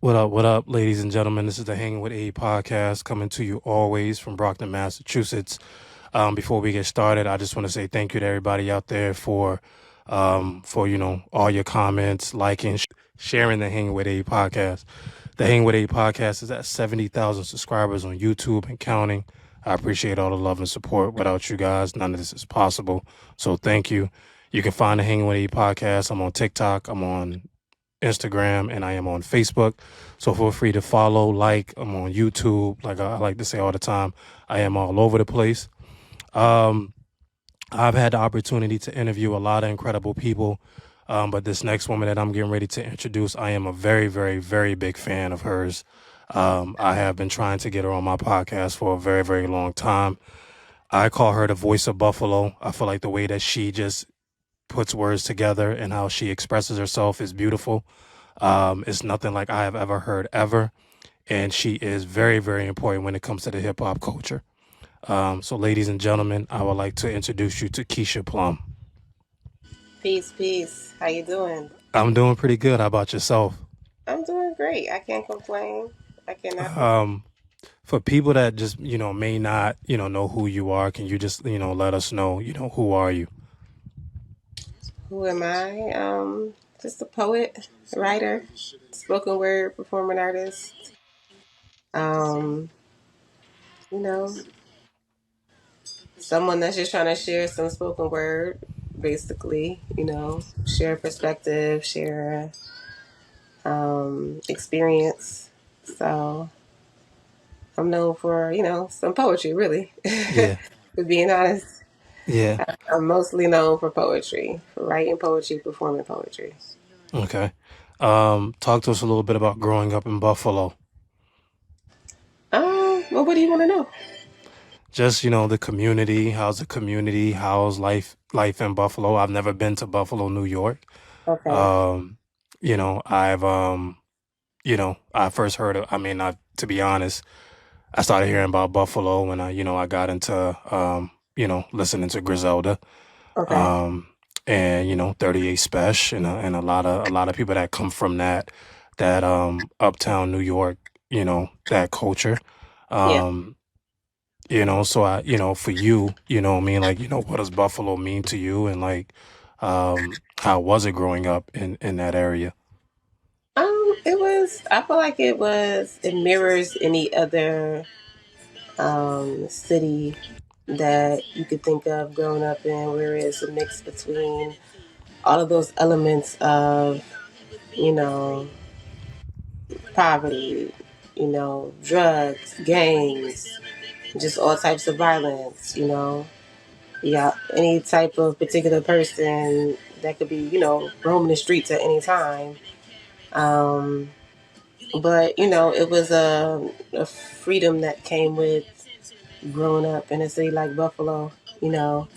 What up, ladies and gentlemen? This is the Hanging with A podcast coming to you always from Brockton, Massachusetts. Before we get started, I just want to say thank you to everybody out there for all your comments, liking, sharing the Hanging with A podcast. The Hanging with A podcast is at 70,000 subscribers on YouTube and counting. I appreciate all the love and support. Without you guys, none of this is possible. So thank you. You can find the Hanging with A podcast. I'm on TikTok. I'm on Instagram, and I am on Facebook. So feel free to follow, like. I'm on YouTube. Like I like to say all the time, I am all over the place. Um, I've had the opportunity to interview a lot of incredible people. But this next woman that I'm getting ready to introduce, I am a very, very, very big fan of hers. I have been trying to get her on my podcast for a very, very long time. I call her the voice of Buffalo. I feel like the way that she just puts words together and how she expresses herself is beautiful. It's nothing like I have ever heard ever. And she is very, very important when it comes to the hip hop culture. So, ladies and gentlemen, I would like to introduce you to Keisha Plum. Peace, peace. How you doing? I'm doing pretty good. How about yourself? I'm doing great. I can't complain. I cannot complain. Um, for people that just, may not, know who you are, can you just, let us know, who are you? Who am I? Just a poet, writer, spoken word performing artist. Um, you know, someone that's just trying to share some spoken word, basically. Share perspective, share experience. So I'm known for some poetry, really. Yeah. To being honest. Yeah. I'm mostly known for poetry, for writing poetry, performing poetry. Okay. Talk to us a little bit about growing up in Buffalo. Well, what do you want to know? Just, the community. How's the community? How's life in Buffalo? I've never been to Buffalo, New York. Okay. Um, I've I first heard of, to be honest, I started hearing about Buffalo when I got into listening to Griselda. Okay. Um and 38 Special and a lot of people that come from that uptown New York, that culture. Yeah. Um so for you, what I mean, like, what does Buffalo mean to you, and like how was it growing up in that area? It was. I feel like it was. It mirrors any other city that you could think of growing up in, where it's a mix between all of those elements of you know poverty, drugs, gangs, just all types of violence. Yeah, any type of particular person that could be, roaming the streets at any time. Um, but it was a freedom that came with growing up in a city like Buffalo. You know,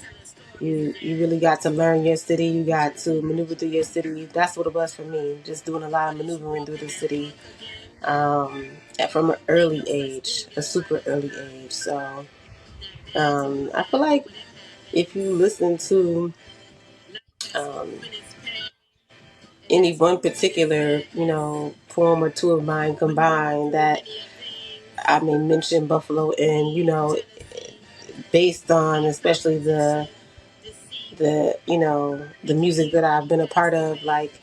you really got to learn your city. You got to maneuver through your city. That's what it was for me. Just doing a lot of maneuvering through the city from an early age, a super early age. So I feel like if you listen to um, any one particular, poem or two of mine combined that I may mention Buffalo in, based on especially the music that I've been a part of, like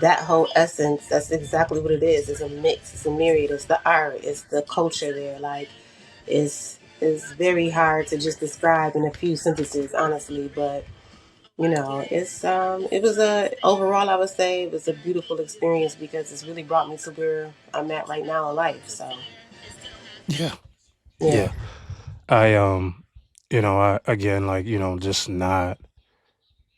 that whole essence, that's exactly what it is. It's a mix, it's a myriad, it's the art, it's the culture there. Like it's very hard to just describe in a few sentences, honestly, but it was a overall I would say it was a beautiful experience because it's really brought me to where I'm at right now in life. So Yeah. yeah. Yeah. I again, like, just not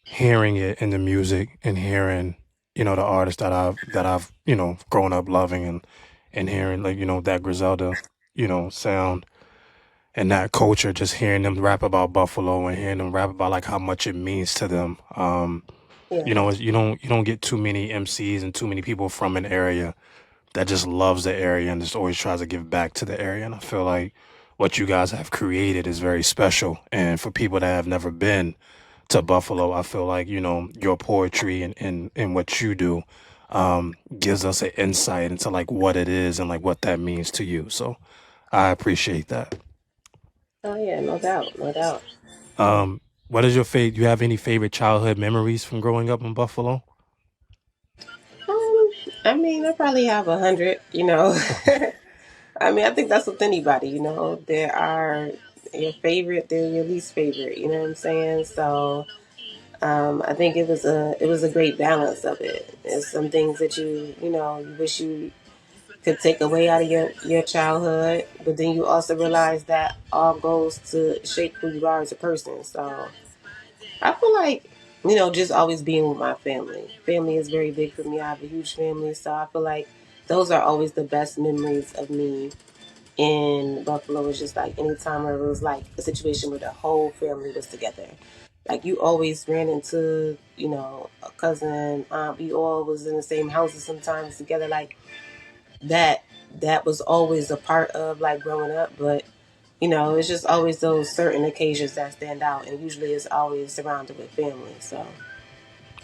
hearing it in the music and hearing, the artists that I've grown up loving, and hearing, like, that Griselda, sound and that culture, just hearing them rap about Buffalo and hearing them rap about like how much it means to them. Yeah. You don't get too many MCs and too many people from an area that just loves the area and just always tries to give back to the area. And I feel like what you guys have created is very special. And for people that have never been to Buffalo, I feel like, your poetry and what you do gives us an insight into like what it is and like what that means to you. So I appreciate that. Oh yeah, no doubt, no doubt. What is your favorite? Do you have any favorite childhood memories from growing up in Buffalo? Um, I mean, I probably have 100. I mean, I think that's with anybody. There are your favorite, they're your least favorite. You know what I'm saying? So, I think it was a great balance of it. There's some things that you wish you could take away out of your childhood, but then you also realize that all goes to shape who you are as a person. So I feel like, just always being with my family. Family is very big for me. I have a huge family, so I feel like those are always the best memories of me in Buffalo. Is just like anytime where it was like a situation where the whole family was together. Like you always ran into, a cousin, aunt. We all was in the same houses sometimes together. Like that. That was always a part of like growing up, but it's just always those certain occasions that stand out, and usually it's always surrounded with family. So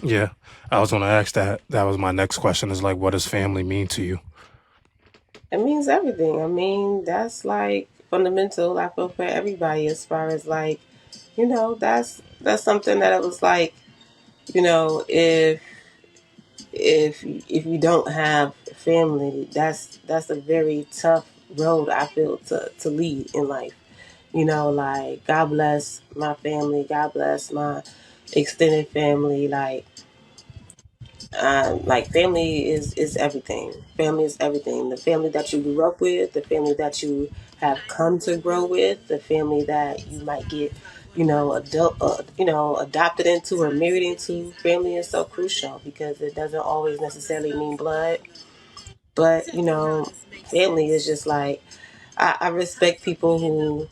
Yeah, I was going to ask that. That was my next question. Is like, what does family mean to you? it means everything. I mean, that's like fundamental. I feel for everybody as far as like, that's something that it was like, if you don't have family, that's a very tough road I feel to lead in life. Like God bless my family, God bless my extended family, like family is everything. Family is everything. The family that you grew up with, the family that you have come to grow with, the family that you might get, adopted into or married into. Family is so crucial because it doesn't always necessarily mean blood, but family is just like I respect people who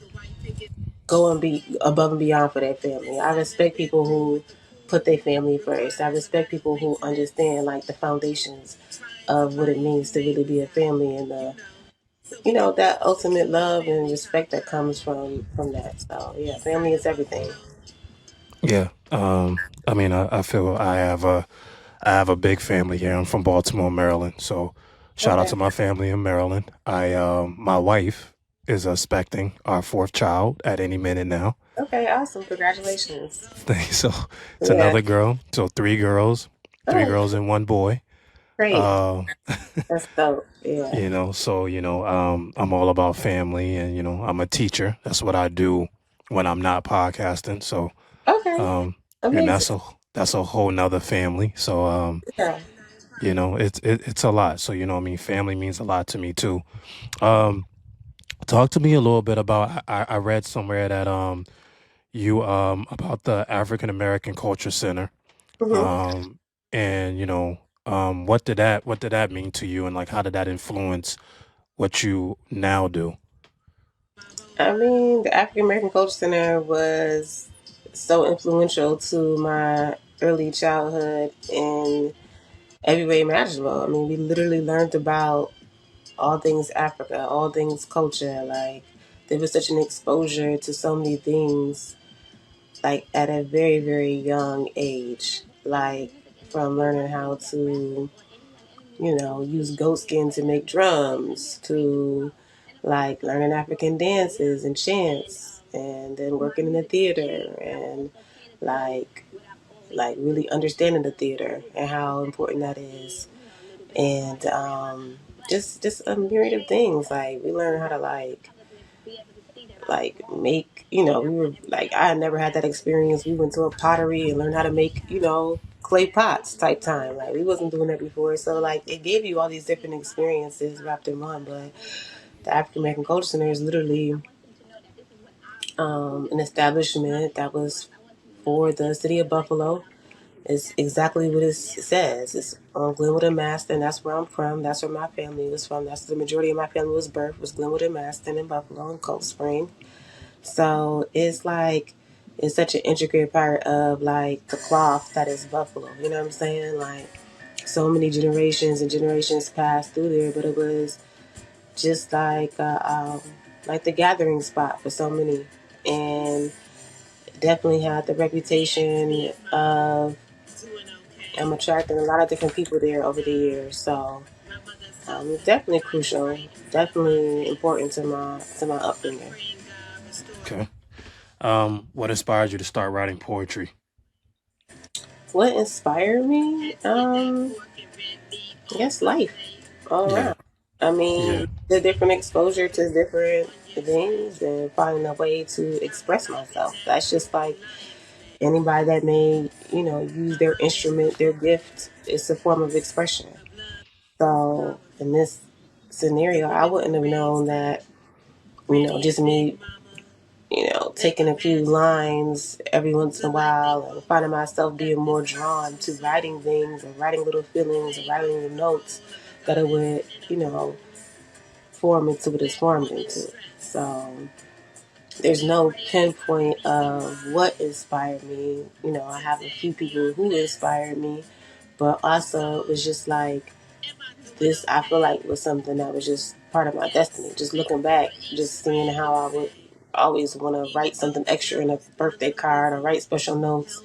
go and be above and beyond for their family. I respect people who put their family first. I respect people who understand like the foundations of what it means to really be a family and that ultimate love and respect that comes from that. So yeah, family is everything. Yeah. I mean, I feel I have a big family here. I'm from Baltimore, Maryland. So shout out Okay. to my family in Maryland. My wife is expecting our fourth child at any minute now. Okay. Awesome. Congratulations. So it's Yeah. another girl. So three Oh, girls and one boy. great. Uh, That's dope. Yeah. I'm all about family, and I'm a teacher. That's what I do when I'm not podcasting. So, Okay. um, and Amazing. that's a whole nother family. So, Yeah. it's a lot. So, I mean, family means a lot to me too. Um, Talk to me a little bit about. I read somewhere that you about the African American Culture Center. hmm Um, and what did that mean to you, and like how did that influence what you now do? I mean, the African American Culture Center was so influential to my early childhood in every way imaginable. I mean, we literally learned about all things Africa, all things culture. Like, there was such an exposure to so many things, like, at a very, very young age. Like, from learning how to, use goat skin to make drums to like learning African dances and chants and then working in the theater and like really understanding the theater and how important that is and just a myriad of things like we learn how to like make we were like I had never had that experience. We went to a pottery and learned how to make clay pots type time. Like we wasn't doing that before, so like it gave you all these different experiences wrapped in one. But the African American Culture Center is literally an establishment that was for the city of Buffalo. It's exactly what it says. It's on Glenwood and Maston. That's where I'm from. That's where my family was from. That's the majority of my family was birthed was Glenwood and Maston in Buffalo and Cold Spring. So it's like it's such an intricate part of like the cloth that is Buffalo. You know what I'm saying? Like so many generations and generations passed through there, but it was just like the gathering spot for so many, and definitely had the reputation of I'm attracting a lot of different people there over the years. So it's definitely crucial, definitely important to my upbringing. Okay. What inspired you to start writing poetry? What inspired me? I guess life all Yeah. around. I Yeah. mean, the different exposure to different things and finding a way to express myself. That's just like anybody that may, use their instrument, their gift. It's a form of expression. So in this scenario, I wouldn't have known that, just me, taking a few lines every once in a while and finding myself being more drawn to writing things and writing little feelings and writing little notes that it would, form into what it's formed into. So there's no pinpoint of what inspired me. I have a few people who inspired me, but also it was just like this, I feel like was something that was just part of my destiny. Just looking back, just seeing how I would always want to write something extra in a birthday card or write special notes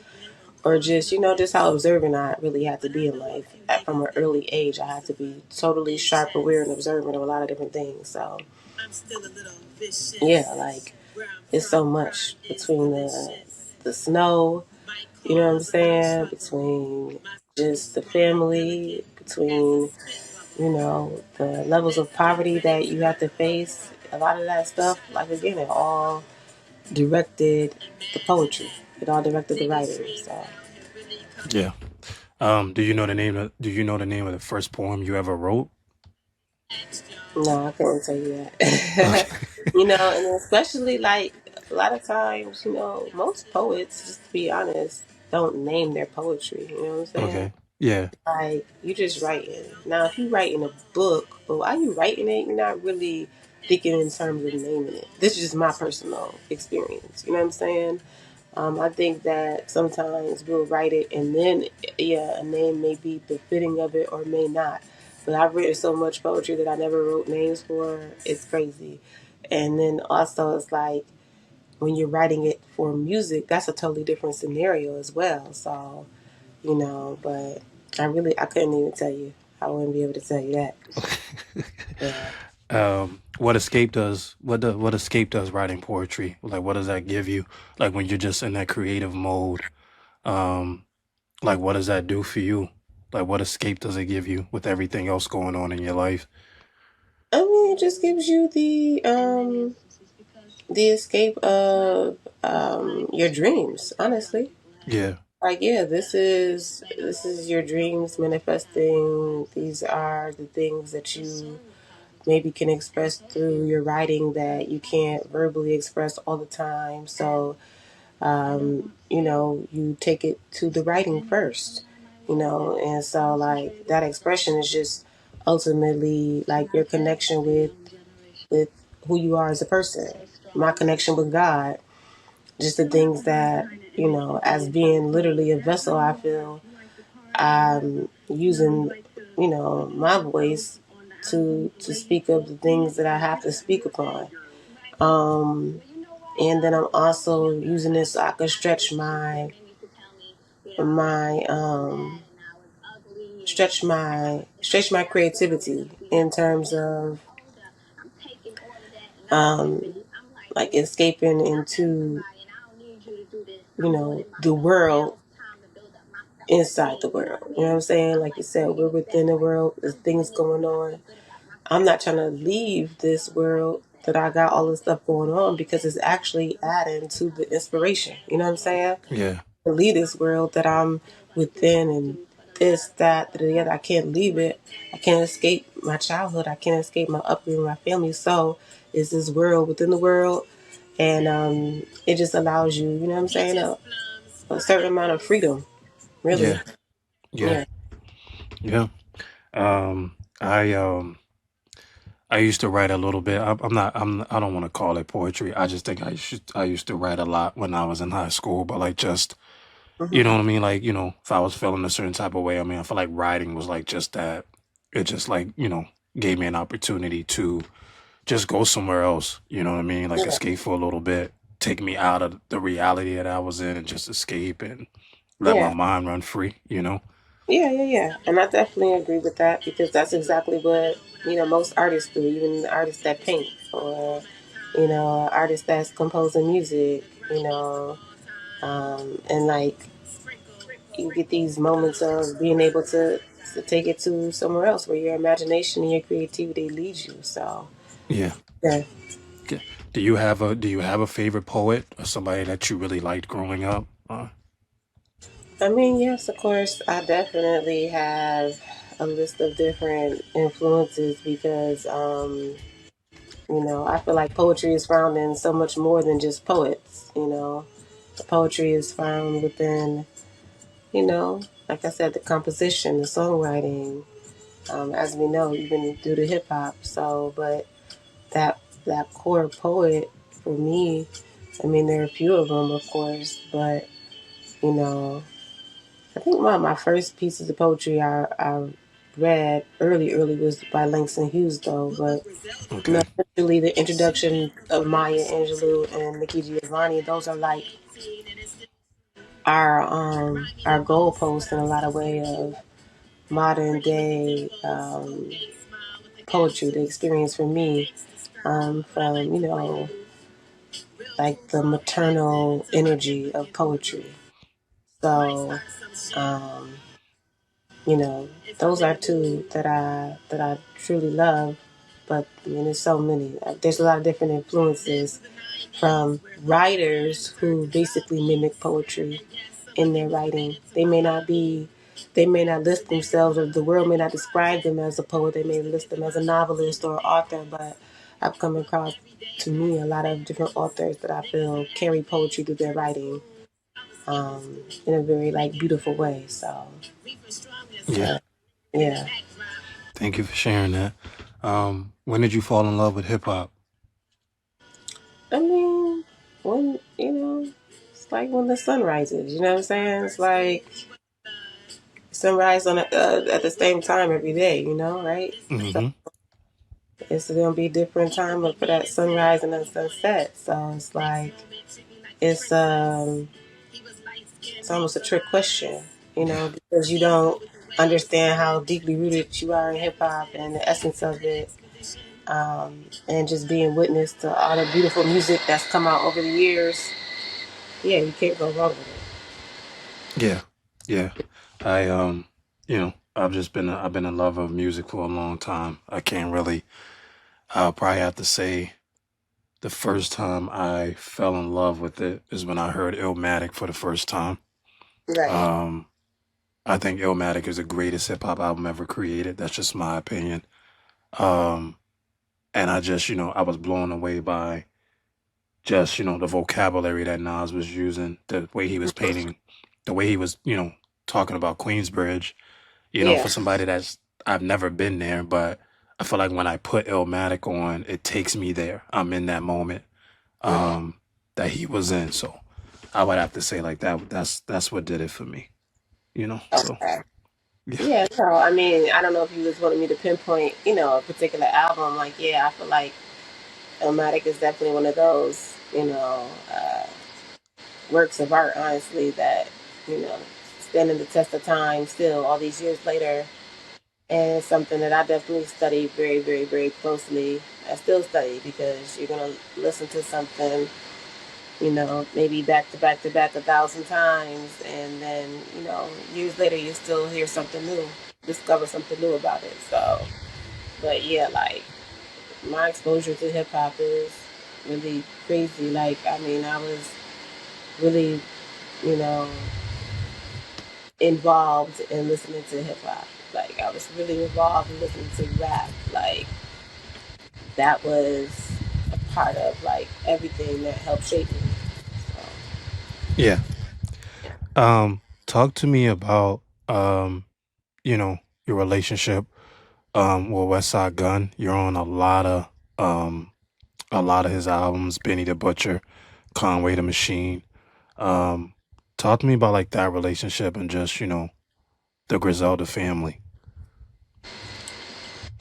or just, just how observant I really had to be in life. From an early age, I had to be totally sharp, aware, and observant of a lot of different things. So, yeah, like it's so much between the snow, you know what I'm saying? Between just the family, between, the levels of poverty that you have to face. A lot of that stuff, like again, it all directed the poetry. It all directed the writing. So Yeah. Do you know the name of the first poem you ever wrote? no, I couldn't tell you that. Okay. And especially like a lot of times, most poets, just to be honest, don't name their poetry. You know what I'm saying? Okay. Yeah. Like you just writing. Now, if you writing a book, but while you writing it, you're not really thinking in terms of naming it. This is just my personal experience. You know what I'm saying? I think that sometimes we'll write it and then, yeah, a name may be befitting of it or may not. But I've written so much poetry that I never wrote names for. It's crazy. And then also, it's like when you're writing it for music, that's a totally different scenario as well. So, but I couldn't even tell you. I wouldn't be able to tell you that. Yeah. What escape does writing poetry? Like what does that give you? Like when you're just in that creative mode, um, like what does that do for you? Like what escape does it give you with everything else going on in your life? I mean, it just gives you the escape of your dreams, honestly. Yeah. Like, yeah, this is your dreams manifesting. These are the things that you maybe can express through your writing that you can't verbally express all the time. So, you take it to the writing first, and so like that expression is just ultimately like your connection with who you are as a person. My connection with God, just the things that, as being literally a vessel, I feel I'm using, my voice to speak of the things that I have to speak upon. Um, and then I'm also using this so I can my stretch my creativity in terms of um like escaping into, the world inside the world. You know what I'm saying? Like you said, we're within the world, there's things going on. I'm not trying to leave this world that I got all this stuff going on because it's actually adding to the inspiration. You know what I'm saying? Yeah. To leave this world that I'm within and this, that, the other. I can't leave it. I can't escape my childhood. I can't escape my upbringing, my family. So it's this world within the world. And it just allows you, you know what I'm saying, a certain amount of freedom, really. Yeah. Yeah. Yeah. Yeah. Um, I um I used to write a little bit. I'm not. I don't want to call it poetry. I just think I used to write a lot when I was in high school. But like just you Hmm. know what I mean. Like if I was feeling a certain type of way, I mean, I feel like writing was like just that. It just like gave me an opportunity to just go somewhere else. You know what I mean? Like Yeah. escape for a little bit, take me out of the reality that I was in, and just escape and let my Yeah. mind run free. You know? Yeah, yeah, yeah. And I definitely agree with that because that's exactly what, most artists do, even artists that paint or, artists that's composing music, and like you get these moments of being able to take it to somewhere else where your imagination and your creativity leads you. So, Yeah. yeah. Okay. Do you have a favorite poet or somebody that you really liked growing up? I mean, yes, of course, I definitely have a list of different influences because, I feel like poetry is found in so much more than just poets. The poetry is found within, like I said, the composition, the songwriting, as we know, even through the hip hop. So, but that core poet for me, I mean, there are a few of them, of course, but you know, I think one of my first pieces of poetry I read early was by Langston Hughes, though. But Okay. essentially the introduction of Maya Angelou and Nikki Giovanni, those are like our goalposts in a lot of way of modern day poetry. The experience for me, from like the maternal energy of poetry. So, um, you know, those are two that I truly love. But I mean, there's so many. There's a lot of different influences from writers who basically mimic poetry in their writing. They may not list themselves, or the world may not describe them as a poet. They may list them as a novelist or author, but I've come across, to me, a lot of different authors that I feel carry poetry through their writing, in a very like beautiful way. So, Yeah. yeah. Thank you for sharing that. When did you fall in love with hip hop? I mean, when it's like when the sun rises. You know what I'm saying? It's like sunrise at the same time every day. Right? So Mm-hmm. it's gonna be different time for that sunrise and that sunset. So it's like it's um it's almost a trick question. Yeah. Because you don't understand how deeply rooted you are in hip hop and the essence of it, and just being witness to all the beautiful music that's come out over the years. Yeah, you can't go wrong with it. Yeah. Yeah. I I've been in love of music for a long time. I can't really. I'll probably have to say the first time I fell in love with it is when I heard Illmatic for the first time. Right. Um, I think Illmatic is the greatest hip hop album ever created. That's just my opinion. Um, and I just, I was blown away by just, the vocabulary that Nas was using, the way he was painting, the way he was, talking about Queensbridge, Yeah. for somebody that's, I've never been there, but I feel like when I put Illmatic on, it takes me there. I'm in that moment, Right. um, that he was in. So I would have to say like that. That's what did it for me, So Okay. yeah, Yeah, so I mean, I don't know if you just wanted me to pinpoint, a particular album. Like, yeah, I feel like Illmatic is definitely one of those, works of art, honestly, that, you know, standing the test of time still all these years later. And it's something that I definitely study very, very, very closely. I still study because you're going to listen to something, maybe back to back to back 1,000 times. And then, years later, you still hear something new, discover something new about it. So, but yeah, like my exposure to hip hop is really crazy. Like, I mean, I was really, you know, involved in listening to hip hop. Like, I was really involved in listening to rap. Like, that was a part of like everything that helped shape me. So, yeah. yeah. Talk to me about you know, your relationship with West Side Gun. You're on um a lot of his albums, Benny the Butcher, Conway the Machine. Um, talk to me about like that relationship and just, the Griselda family.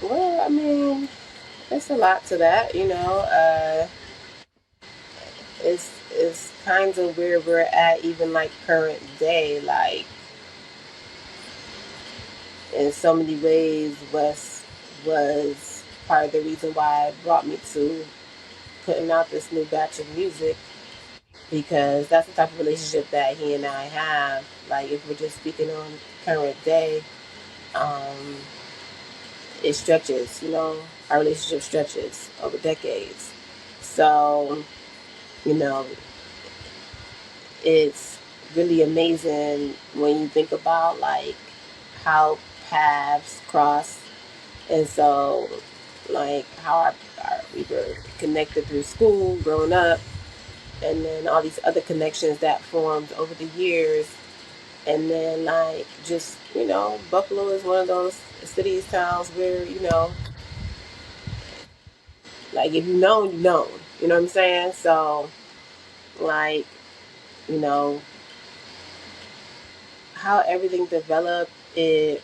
Well, I mean, there's a lot to that. It's kind of where we're at, even like current day. Like, in so many ways, Wes was part of the reason why it brought me to putting out this new batch of music, because that's the type of relationship that he and I have. Like, if we're just speaking on current day, um, it stretches, our relationship stretches over decades. So, you know, it's really amazing when you think about like how paths cross. And so, like, how we were connected through school, growing up, and then all these other connections that formed over the years. And then, like, just, Buffalo is one of those cities, towns where, like, if you know, you know. You know what I'm saying? So, like, you know, how everything developed, it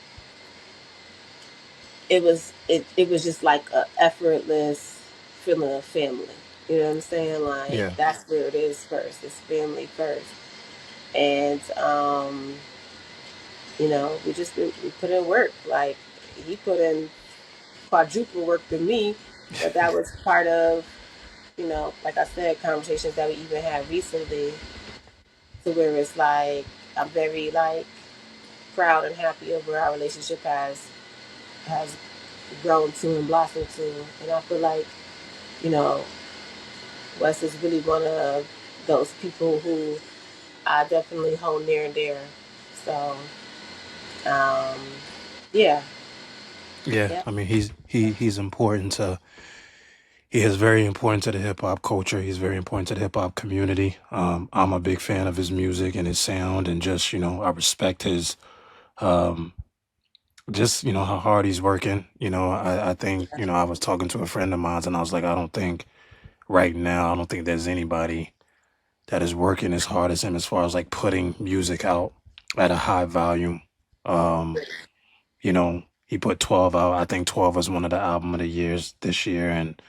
was just like a effortless feeling of family. You know what I'm saying? Like, Yeah. that's where it is first. It's family first. And we put in work. Like, he put in quadruple work than me, but that was part of, like I said, conversations that we even had recently, to where it's like I'm very like proud and happy of where our relationship has grown to and blossomed to. And I feel like, you know, Wes is really one of those people who I definitely hold near and dear. So, um, yeah, Yeah. yeah, I mean, he's important to. He is very important to the hip hop culture. He's very important to the hip hop community. I'm a big fan of his music and his sound, and just I respect his um, just how hard he's working. I think I was talking to a friend of mine, and I was like, I don't think right now, I don't think there's anybody that is working as hard as him as far as like putting music out at a high volume. Um, he put 12 out. I think 12 was one of the album of the years this year, and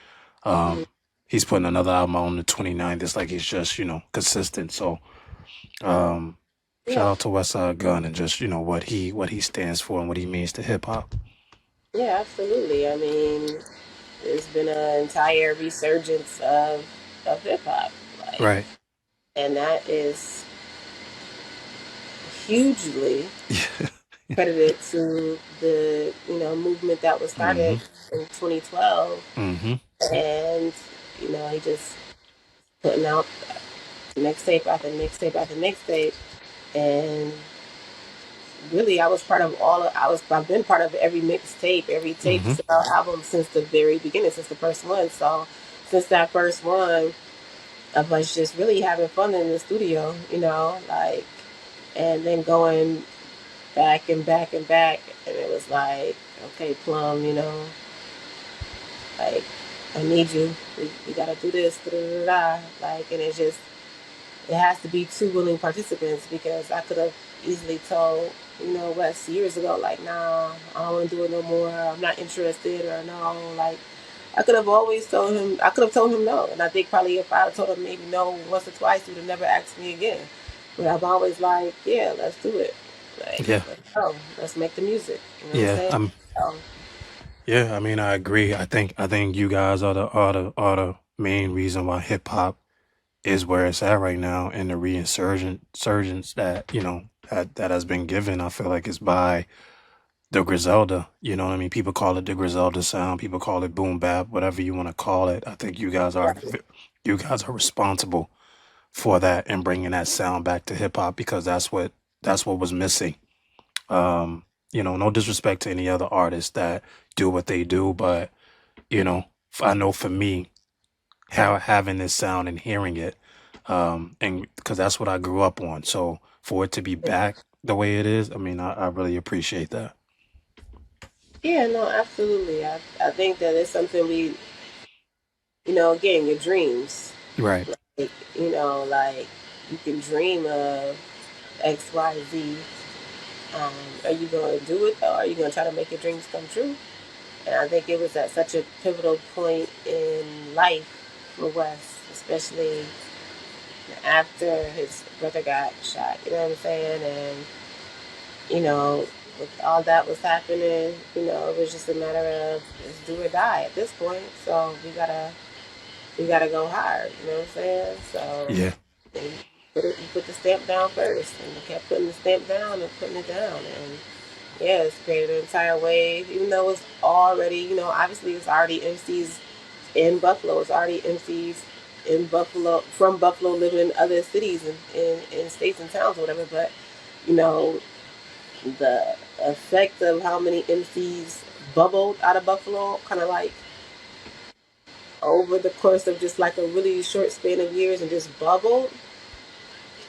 mhm, um, he's putting another album out on the 29th. It's like he's just consistent. So um, shout yeah, out to Westside Gun and just what he stands for and what he means to hip hop. yeah, absolutely. I mean, there's been an entire resurgence of hip hop, like, Right. and that is hugely Yeah. credited to the movement that was started Mm-hmm. in 2012. Mm-hmm. And he just putting out mixtape after mixtape after mixtape. And really, I was part of I've been part of every mixtape, every tape Mm-hmm. to our album since the very beginning, since the first one. So since that first one, of us just really having fun in the studio, like, and then going back and back and back, and it was like, okay, Plum, like, I need you. We gotta do this, da, da, da, da. Like, and it has to be two willing participants, because I could have easily told, Wes years ago, like, nah, I don't want to do it no more. I'm not interested, or no, like, I could have always told him. I could have told him no, and I think probably if I had told him maybe no once or twice, he would have never asked me again. But I'm always like, yeah, let's do it. Like, Yeah. let's go. Let's make the music. You know what I'm Yeah. saying? So, Yeah. I mean, I agree. I think you guys are the main reason why hip hop is where it's at right now, and the resurgence that that has been given. I feel like it's by the Griselda. You know what I mean? People call it the Griselda sound. People call it boom bap, whatever you want to call it. I think you guys are responsible for that and bringing that sound back to hip hop, because that's what was missing. No disrespect to any other artists that do what they do, but I know for me, how having this sound and hearing it, and because that's what I grew up on. So for it to be back the way it is, I mean, I really appreciate that. yeah, no, absolutely. I think that it's something we, again, your dreams. Right. Like, you can dream of X, Y, Z. Are you going to do it, though? Are you going to try to make your dreams come true? And I think it was at such a pivotal point in life for Wes, especially after his brother got shot. You know what I'm saying? And, you know, with all that was happening, it was just a matter of it's do or die at this point. So we gotta go hard. You know what I'm saying? So Yeah. and you put the stamp down first, and we kept putting the stamp down and putting it down, and yeah, it's created an entire wave. Even though it's already, obviously it's already MCs in Buffalo. It's already MCs in Buffalo from Buffalo living in other cities and in states and towns or whatever. But you know, the effect of how many MCs bubbled out of Buffalo, kind of like over the course of just like a really short span of years and just bubbled.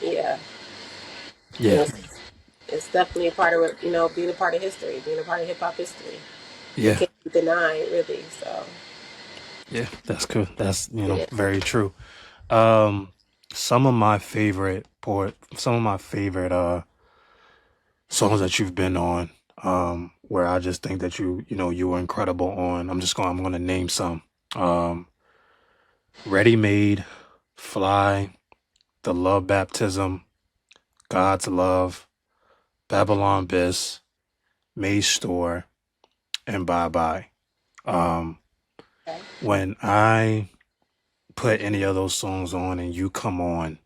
Yeah, Yeah. it's definitely a part of it. Being a part of history, being a part of hip hop history. It Yeah. can't be denied, really. So Yeah. That's cool. That's yeah. very true. Um, some of my favorite songs that you've been on, where I just think that you were incredible on. I'm gonna name some. Um, Ready Made, Fly, The Love Baptism, God's Love, Babylon Biss, May Store, and Bye Bye. Um, Okay. when I put any of those songs on and you come on,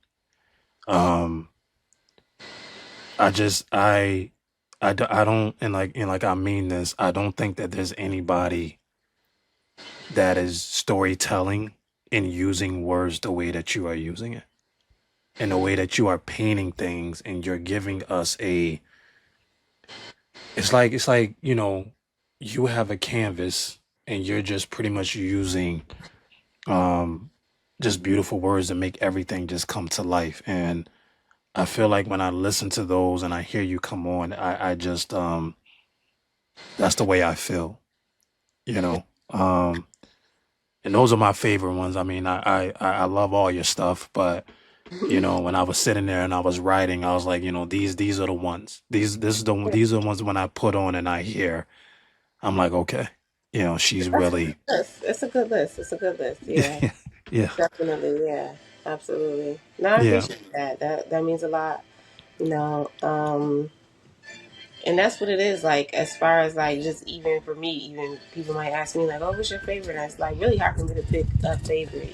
um, I just I don't and like I mean this. I don't think that there's anybody that is storytelling and using words the way that you are using it, in the way that you are painting things, and you're giving us a. It's like you have a canvas and you're just pretty much using um just beautiful words to make everything just come to life. And I feel like when I listen to those and I hear you come on, I just that's the way I feel, you know. And those are my favorite ones. I mean, I love all your stuff, but when I was sitting there and I was writing, I was like, these are the ones. These are the ones when I put on and I hear, I'm like, okay, she's That's a good really list. It's a good list. It's a good list. Yeah, yeah, yeah, definitely. Yeah, absolutely. No, I yeah, appreciate that. That means a lot. You know, um, and that's what it is. Like as far as like just even for me, even people might ask me like, "Oh, what's your favorite?" And it's like really hard for me to pick a favorite.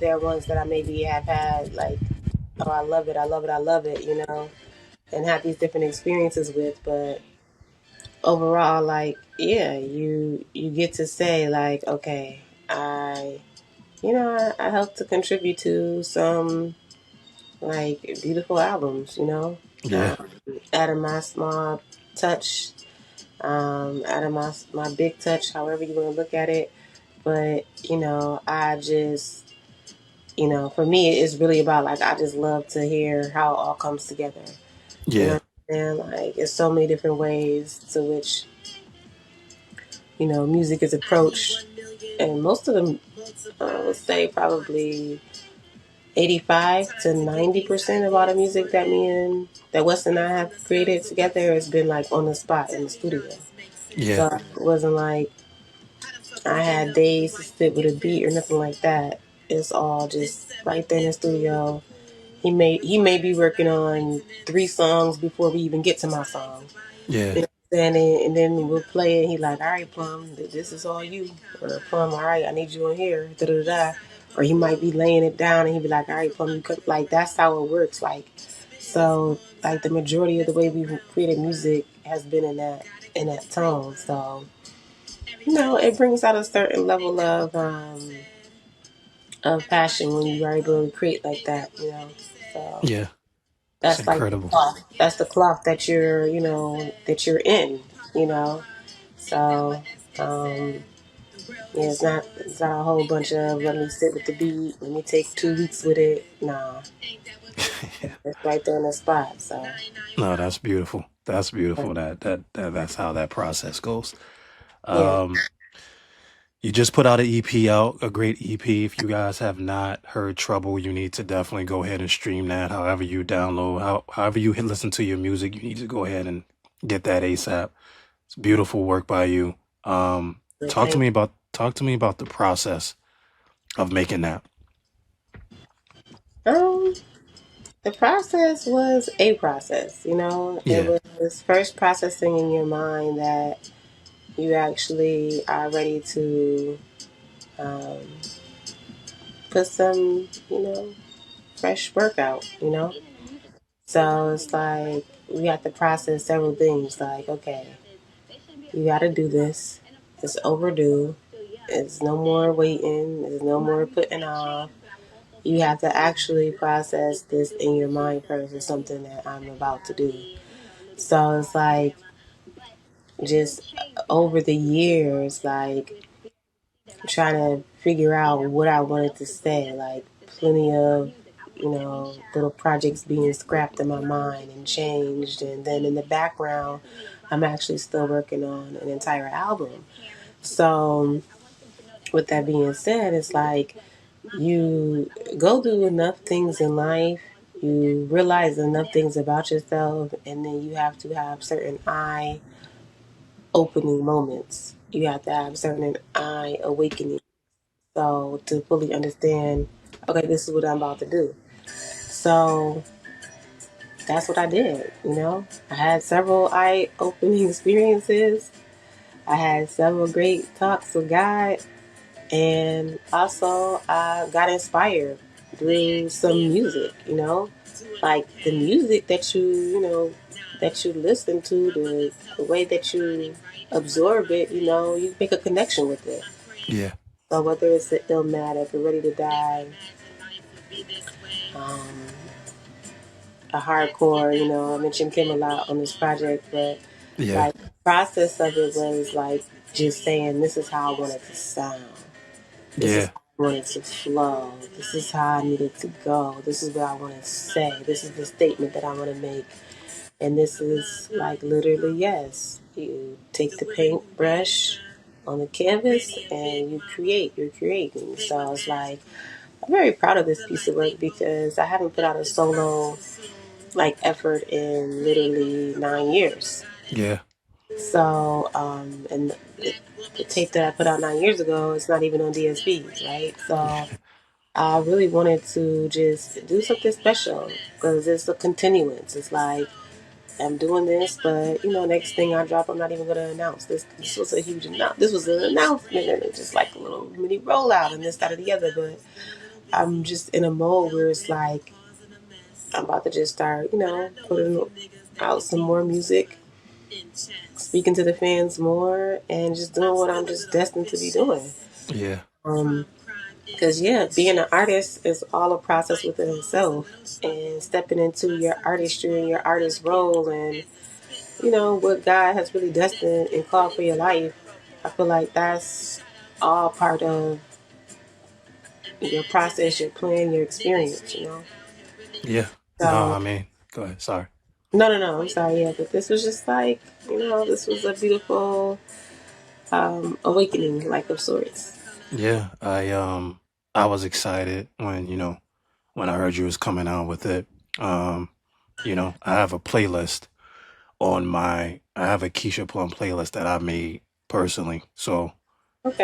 There are ones that I maybe have had like, "Oh, I love it, I love it, I love it," and have these different experiences with, but overall, like, yeah, you get to say like, okay, I I helped to contribute to some like beautiful albums, yeah, um, adding my small touch, adding my big touch, however you want to look at it. But I just for me, it's really about like I just love to hear how it all comes together. You know yeah, what I'm saying? Like, there's so many different ways to which music is approached, and most of them, I would say probably 85 to 90% of all the music that Wes and I have created together has been like on the spot in the studio. yeah, So it wasn't like I had days to sit with a beat or nothing like that. It's all just right there in the studio. He may be working on 3 songs before we even get to my song. yeah, You know what I'm saying? And then we'll play it. And he like, all right, Plum, this is all you. Or Plum, all right, I need you on here. Da da da. Or he might be laying it down, and he'd be like, all right, Plum, you could like that's how it works. Like, so like the majority of the way we've created music has been in that tone. So it brings out a certain level of passion when you are able to create like that. So yeah. It's that's like the incredible. cloth. That's the cloth that you're in. You know. So, yeah, it's not a whole bunch of let me sit with the beat, let me take 2 weeks with it. Nah, Yeah. it's right there in the spot. So, No, that's beautiful. That's beautiful. That's how that process goes. yeah. Um, you just put out an EP out, a great EP. If you guys have not heard Trouble, you need to definitely go ahead and stream that. However you download, however you listen to your music, you need to go ahead and get that ASAP. It's beautiful work by you. Thank Talk to me about the process of making that. you. The process was a process, you know. It Yeah, was first processing in your mind that you actually are ready to um, put some, fresh work out, you know. So it's like we have to process several things. Like, okay, you got to do this. It's overdue. It's no more waiting. There's no more putting off. You have to actually process this in your mind first. It's something that I'm about to do. So it's like just over the years, like trying to figure out what I wanted to say. Like plenty of, little projects being scrapped in my mind and changed. And then in the background, I'm actually still working on an entire album. So with that being said, it's like you go through enough things in life, you realize enough things about yourself, and then you have to have certain eye opening moments. You have to have certain eye awakening. So to fully understand, okay, this is what I'm about to do. So that's what I did, you know. I had several eye opening experiences. I had several great talks with God. And also, I got inspired through some music, like the music that that you listen to, the way that you absorb it, you make a connection with it. yeah, So whether it's the Illmatic or Ready to Die, um, a hardcore, I mentioned Kim a lot on this project, but yeah, like the process of it was like just saying, this is how I want it to sound. This is yeah, how I want it to flow. This is how I need it to go. This is what I want to say. This is the statement that I want to make. And this is like literally, yes. You take the paintbrush on the canvas and you create. You're creating. So it's like, I'm very proud of this piece of work because I haven't put out a solo like effort in literally 9 years. yeah, And the tape that I put out 9 years ago, it's not even on DSPs, right? So I really wanted to just do something special because it's a continuance. It's like I'm doing this, but next thing I drop, I'm not even going to announce this. This was a huge announcement. This was an announcement, and it's just like a little mini rollout, and this, that, or the other. But I'm just in a mode where it's like I'm about to just start, putting out some more music, speaking to the fans more, and just doing what I'm just destined to be doing. yeah, Um, Because, yeah, being an artist is all a process within itself. And stepping into your artistry and your artist role and, what God has really destined and called for your life, I feel like that's all part of your process, your plan, your experience. yeah. No, So, I mean, go ahead. Sorry. no, I'm sorry, yeah, but this was just like, this was a beautiful awakening, like of sorts. Yeah, I was excited when when I heard you was coming out with it. Um, I have a playlist I have a Keisha Plum playlist that I made personally. So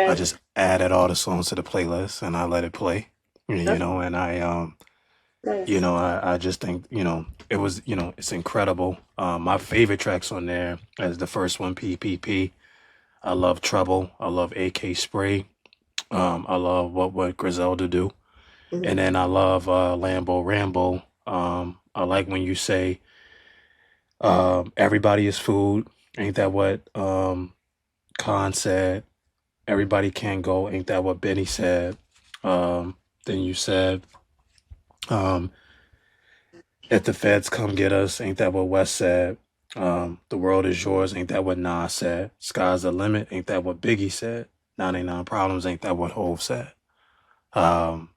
I Okay. just added all the songs to the playlist and I let it play. Okay. And Nice. I just think, it was, it's incredible. My favorite tracks on there is the first one, PPP. I love Trouble. I love AK Spray. I love What Would Griselda Do. And Hmm. then I love Lambo Rambo. I like when you say everybody is food. Ain't that what Khan said? Everybody can go. Ain't that what Benny said? Then you said, um, if the feds come get us, ain't that what West said? The world is yours. Ain't that what Nas said? Sky's the limit. Ain't that what Biggie said? 99 problems. Ain't that what Hove said? Um,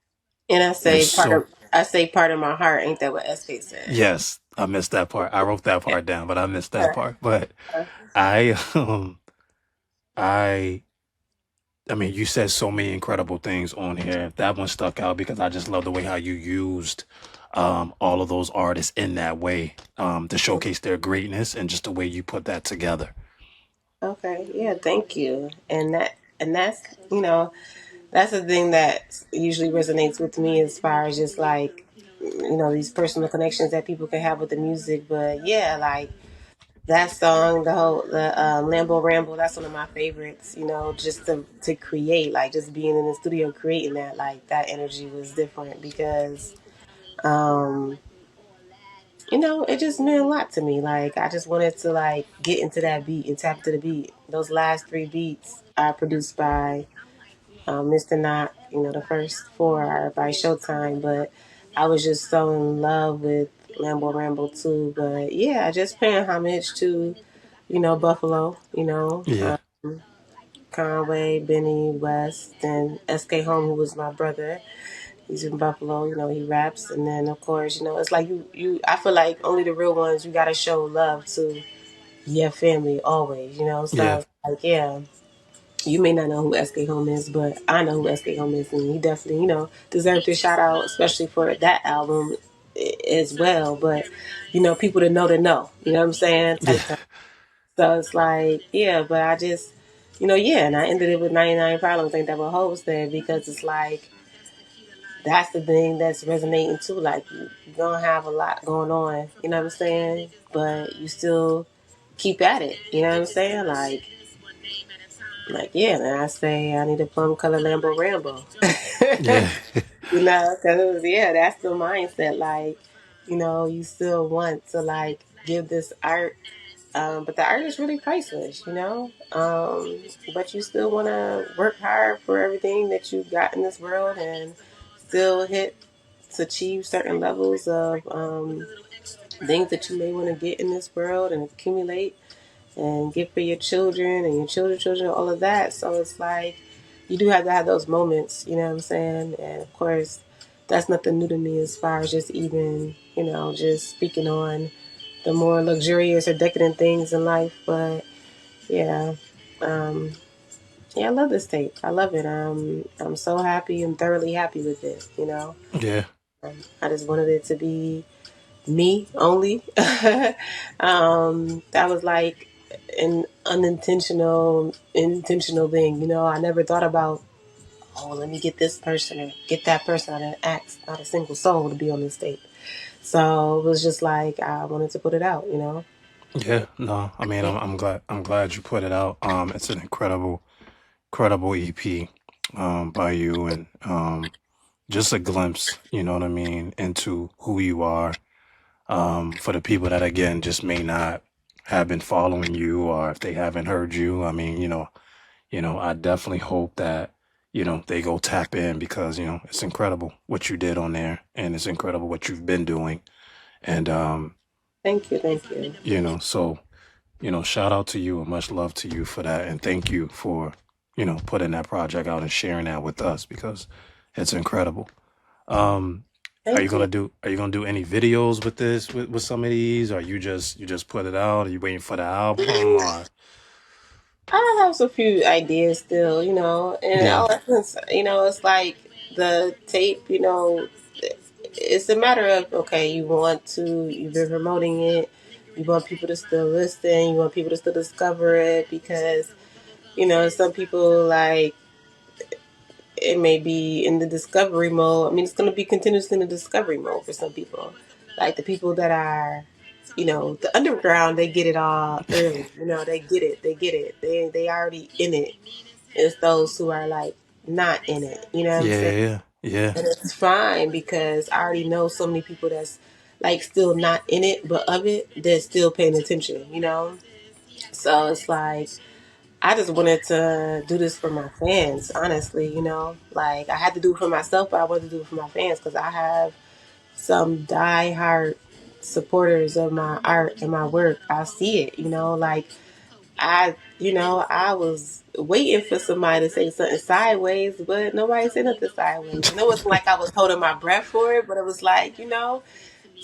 And there's so I say part of my heart. Ain't that what SK said? Yes, I missed that part. I wrote that part down, but I missed that Uh, part. But uh, I, I, I mean, you said so many incredible things on here. That one stuck out because I just love the way how you used all of those artists in that way to showcase their greatness and just the way you put that together. okay, yeah, thank you. And that's that's the thing that usually resonates with me as far as just like these personal connections that people can have with the music. But yeah, like that song, the Lambo Ramble, that's one of my favorites. Just to create, like just being in the studio creating that, like that energy was different because, um, it just meant a lot to me. Like I just wanted to like get into that beat and tap into the beat. Those last three beats are produced by Mr. Knock. The first four are by Showtime, but I was just so in love with Lambo Ramble too. But yeah, just paying homage to Buffalo, Yeah, Conway, Benny West, and SK Home, who was my brother. He's in Buffalo, he raps, and then of course, it's like you. I feel like only the real ones, you gotta show love to your family always, yeah, So like, yeah, you may not know who SK Home is, but I know who SK Home is, and he definitely, deserved a shout out, especially for that album as well. But people to know, you know what I'm saying, yeah, type. So it's like, yeah, but I just, yeah, and I ended it with 99 Problems. Ain't that what Hope said? Because it's like, that's the thing that's resonating too. Like, you're going to have a lot going on, you know what I'm saying? But you still keep at it, you know what I'm saying? Yeah, and I say, I need a plum color Lambo Rambo. yeah, Because, yeah, that's the mindset. Like, you still want to, like, give this art. But the art is really priceless, but you still want to work hard for everything that you got in this world and still to achieve certain levels of things that you may want to get in this world and accumulate and get for your children and your children's children, all of that. So it's like you do have to have those moments, you know what I'm saying? And of course, that's nothing new to me as far as just even, just speaking on the more luxurious or decadent things in life. But yeah, um, yeah, I love this tape. I love it. I'm so happy. I'm thoroughly happy with it. yeah, I just wanted it to be me only. That was like an intentional thing. I never thought about, oh, let me get this person or get that person. I didn't ask not a single soul to be on this tape. So it was just like I wanted to put it out. yeah. No, I mean, I'm glad you put it out. It's an incredible EP, by you, and just a glimpse, you know what I mean, into who you are. For the people that again just may not have been following you, or if they haven't heard you, I mean, I definitely hope that they go tap in, because it's incredible what you did on there, and it's incredible what you've been doing, and Thank you, thank you. so shout out to you and much love to you for that, and thank you for putting that project out and sharing that with us, because it's incredible. um Thank you. are you gonna do any videos with this, with some of these, or you just put it out? Are you waiting for the album, or I have a few ideas still, and yeah, all essence, it's like the tape, it's a matter of, okay, you've been promoting it, you want people to still listen, you want people to still discover it because, some people like it may be in the discovery mode. I mean, it's going to be continuously in the discovery mode for some people. Like the people that are, the underground, they get it all early. They get it. They get it. They already in it. It's those who are like not in it. You know what I'm saying? yeah, yeah, And it's fine because I already know so many people that's like still not in it, but of it, they're still paying attention. So it's like I just wanted to do this for my fans, honestly, Like, I had to do it for myself, but I wanted to do it for my fans because I have some die-hard supporters of my art and my work. I see it, Like, I was waiting for somebody to say something sideways, but nobody said nothing sideways. And it wasn't like I was holding my breath for it, but it was like,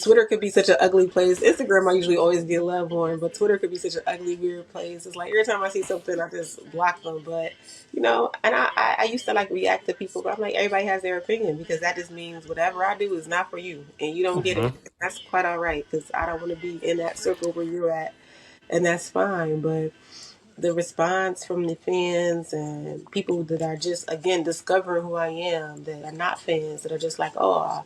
Twitter could be such an ugly place. Instagram, I usually always get love on, but Twitter could be such an ugly, weird place. It's like every time I see something, I just block them. But and I used to like react to people, but I'm like, everybody has their opinion because that just means whatever I do is not for you, and you don't get hmm it. That's quite all right because I don't want to be in that circle where you're at, and that's fine. But the response from the fans and people that are just again discovering who I am, that are not fans, that are just like, oh,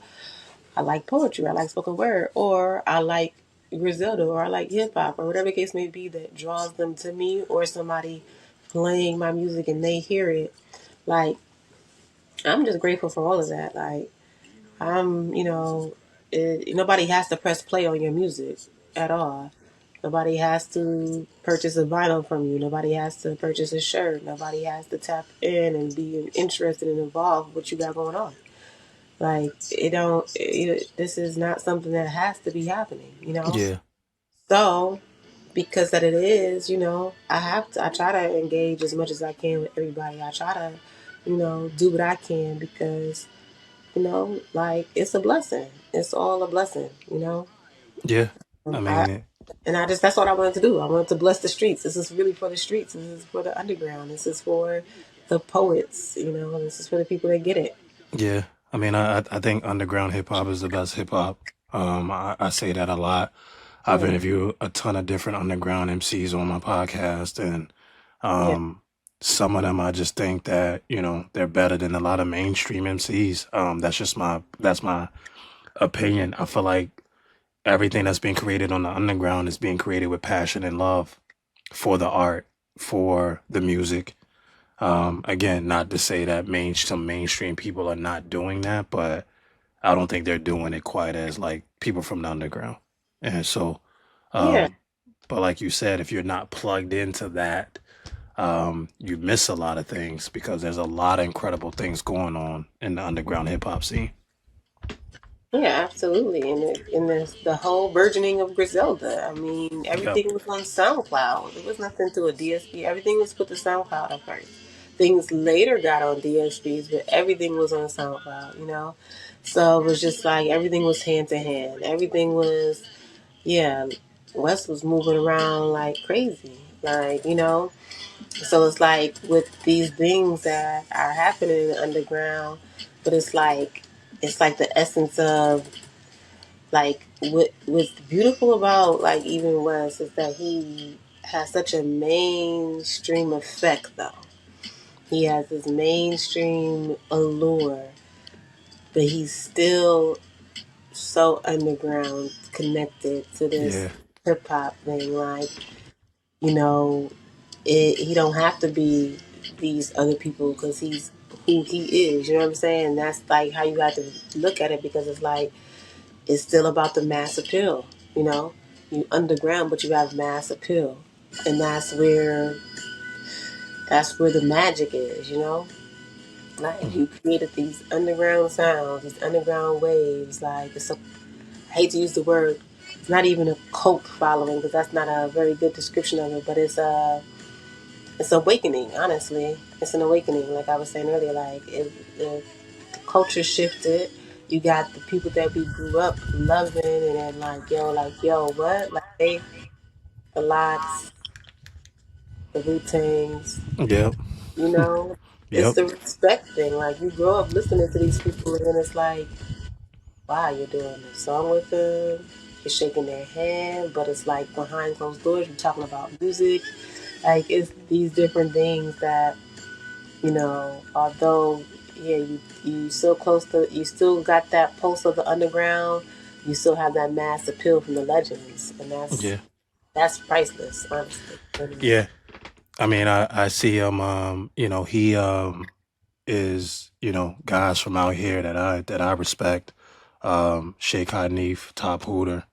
I like poetry, I like spoken word, or I like Griselda, or I like hip hop, or whatever the case may be that draws them to me, or somebody playing my music and they hear it. Like, I'm just grateful for all of that. Like, nobody has to press play on your music at all. Nobody has to purchase a vinyl from you. Nobody has to purchase a shirt. Nobody has to tap in and be interested and involved with what you got going on. Like, this is not something that has to be happening, you know? Yeah. So, because that it is, I try to engage as much as I can with everybody. I try to, do what I can because, like, it's a blessing. It's all a blessing. Yeah. I I mean, it, And that's what I wanted to do. I wanted to bless the streets. This is really for the streets. This is for the underground. This is for the poets. This is for the people that get it. yeah. I mean, I think underground hip hop is the best hip hop. I say that a lot. I've Yeah, interviewed a ton of different underground MCs on my podcast, and yeah, um, some of them I just think that they're better than a lot of mainstream MCs. That's my opinion. I feel like everything that's being created on the underground is being created with passion and love for the art, for the music. Again, not to say that some mainstream people are not doing that, but I don't think they're doing it quite as like people from the underground. And so, yeah, um, but like you said, if you're not plugged into that, you miss a lot of things because there's a lot of incredible things going on in the underground hip hop scene. yeah. Absolutely. And there's the whole burgeoning of Griselda. I mean, Yep. everything was on SoundCloud. There was nothing to a DSP. Everything was put to SoundCloud at first. Things later got on DSPs, but everything was on SoundCloud. So it was just like everything was hand to hand. Everything was, yeah. West was moving around like crazy, like. So it's like with these things that are happening in the underground, but it's like the essence of like what's beautiful about like even West is that he has such a mainstream effect though. He has this mainstream allure, but he's still so underground connected to this Yeah. hip hop thing. Like, you know, he don't have to be these other people because he's who he is. You know what I'm saying? That's like how you have to look at it because it's like it's still about the mass appeal. You know, you underground, but you have mass appeal, and that's where the magic is. Like Mhm. you created these underground sounds, these underground waves. Like I hate to use the word. It's not even a cult following because that's not a very good description of it, but it's awakening, honestly. It's an awakening, like I was saying earlier. Like, the culture shifted. You got the people that we grew up loving, and then, like, yo, what? Like, the Lots, the Wu-Tangs, Yep. you know? It's Yep. the respect thing. Like, you grow up listening to these people, and then it's like, wow, you're doing a song with them. You're shaking their hand, but it's like behind closed doors, you're talking about music. Like, it's these different things that although yeah, you so close to you still got that pulse of the underground, you still have that mass appeal from the legends, and that's Yeah. that's priceless, honestly. It is. Yeah. I mean, I see him. He is guys from out here that I respect. Sheikh Hanif, Top Hooter,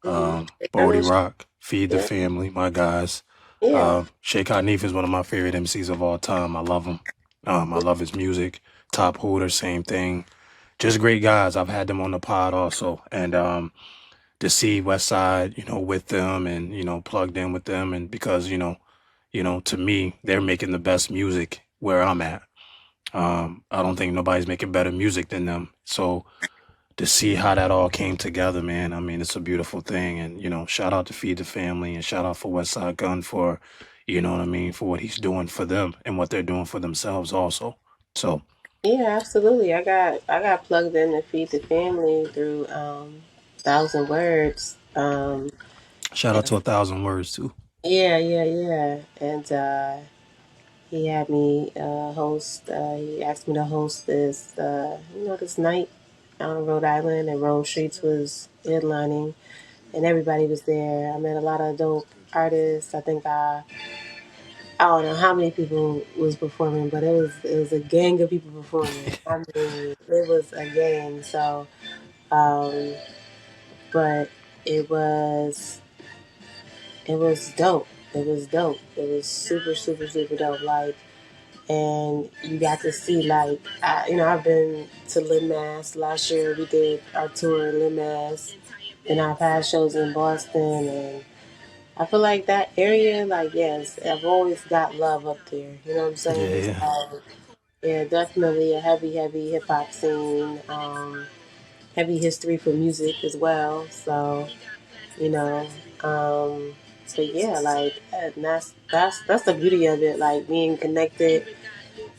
Mm-hmm. I Bodie know. Rock, Feed the Yeah, Family, my guys. yeah, Sheikh Hanif is one of my favorite MCs of all time. I love him. I love his music. Top Hooter, same thing. Just great guys. I've had them on the pod also, and to see West Side, with them and plugged in with them, and because to me, they're making the best music where I'm at. I don't think nobody's making better music than them. So to see how that all came together, man, I mean, it's a beautiful thing. And, shout out to Feed the Family and shout out for West Side Gun for, what I mean, for what he's doing for them and what they're doing for themselves also. So yeah. Absolutely. I got plugged in to feed the family through Thousand Words. shout out to 1,000 Words too. Yeah, yeah, yeah, and he had me host. He asked me to host this night. out in Rhode Island, and Rome Streets was headlining, and everybody was there. I met a lot of dope artists. I don't know how many people was performing, but it was a gang of people performing. I mean, it was a gang. So, um, but it was it was dope. It was dope. It was super super super dope. Like, and you got to see I've been to Lynn Mass last year. We did our tour in Lynn Mass, and I've had shows in Boston, and I feel like that area, like, yes, I've always got love up there. You know what I'm saying? Yeah, So, yeah, definitely a heavy, heavy hip hop scene. Heavy history for music as well. So, you know, um, but yeah, like, and that's the beauty of it. Like, being connected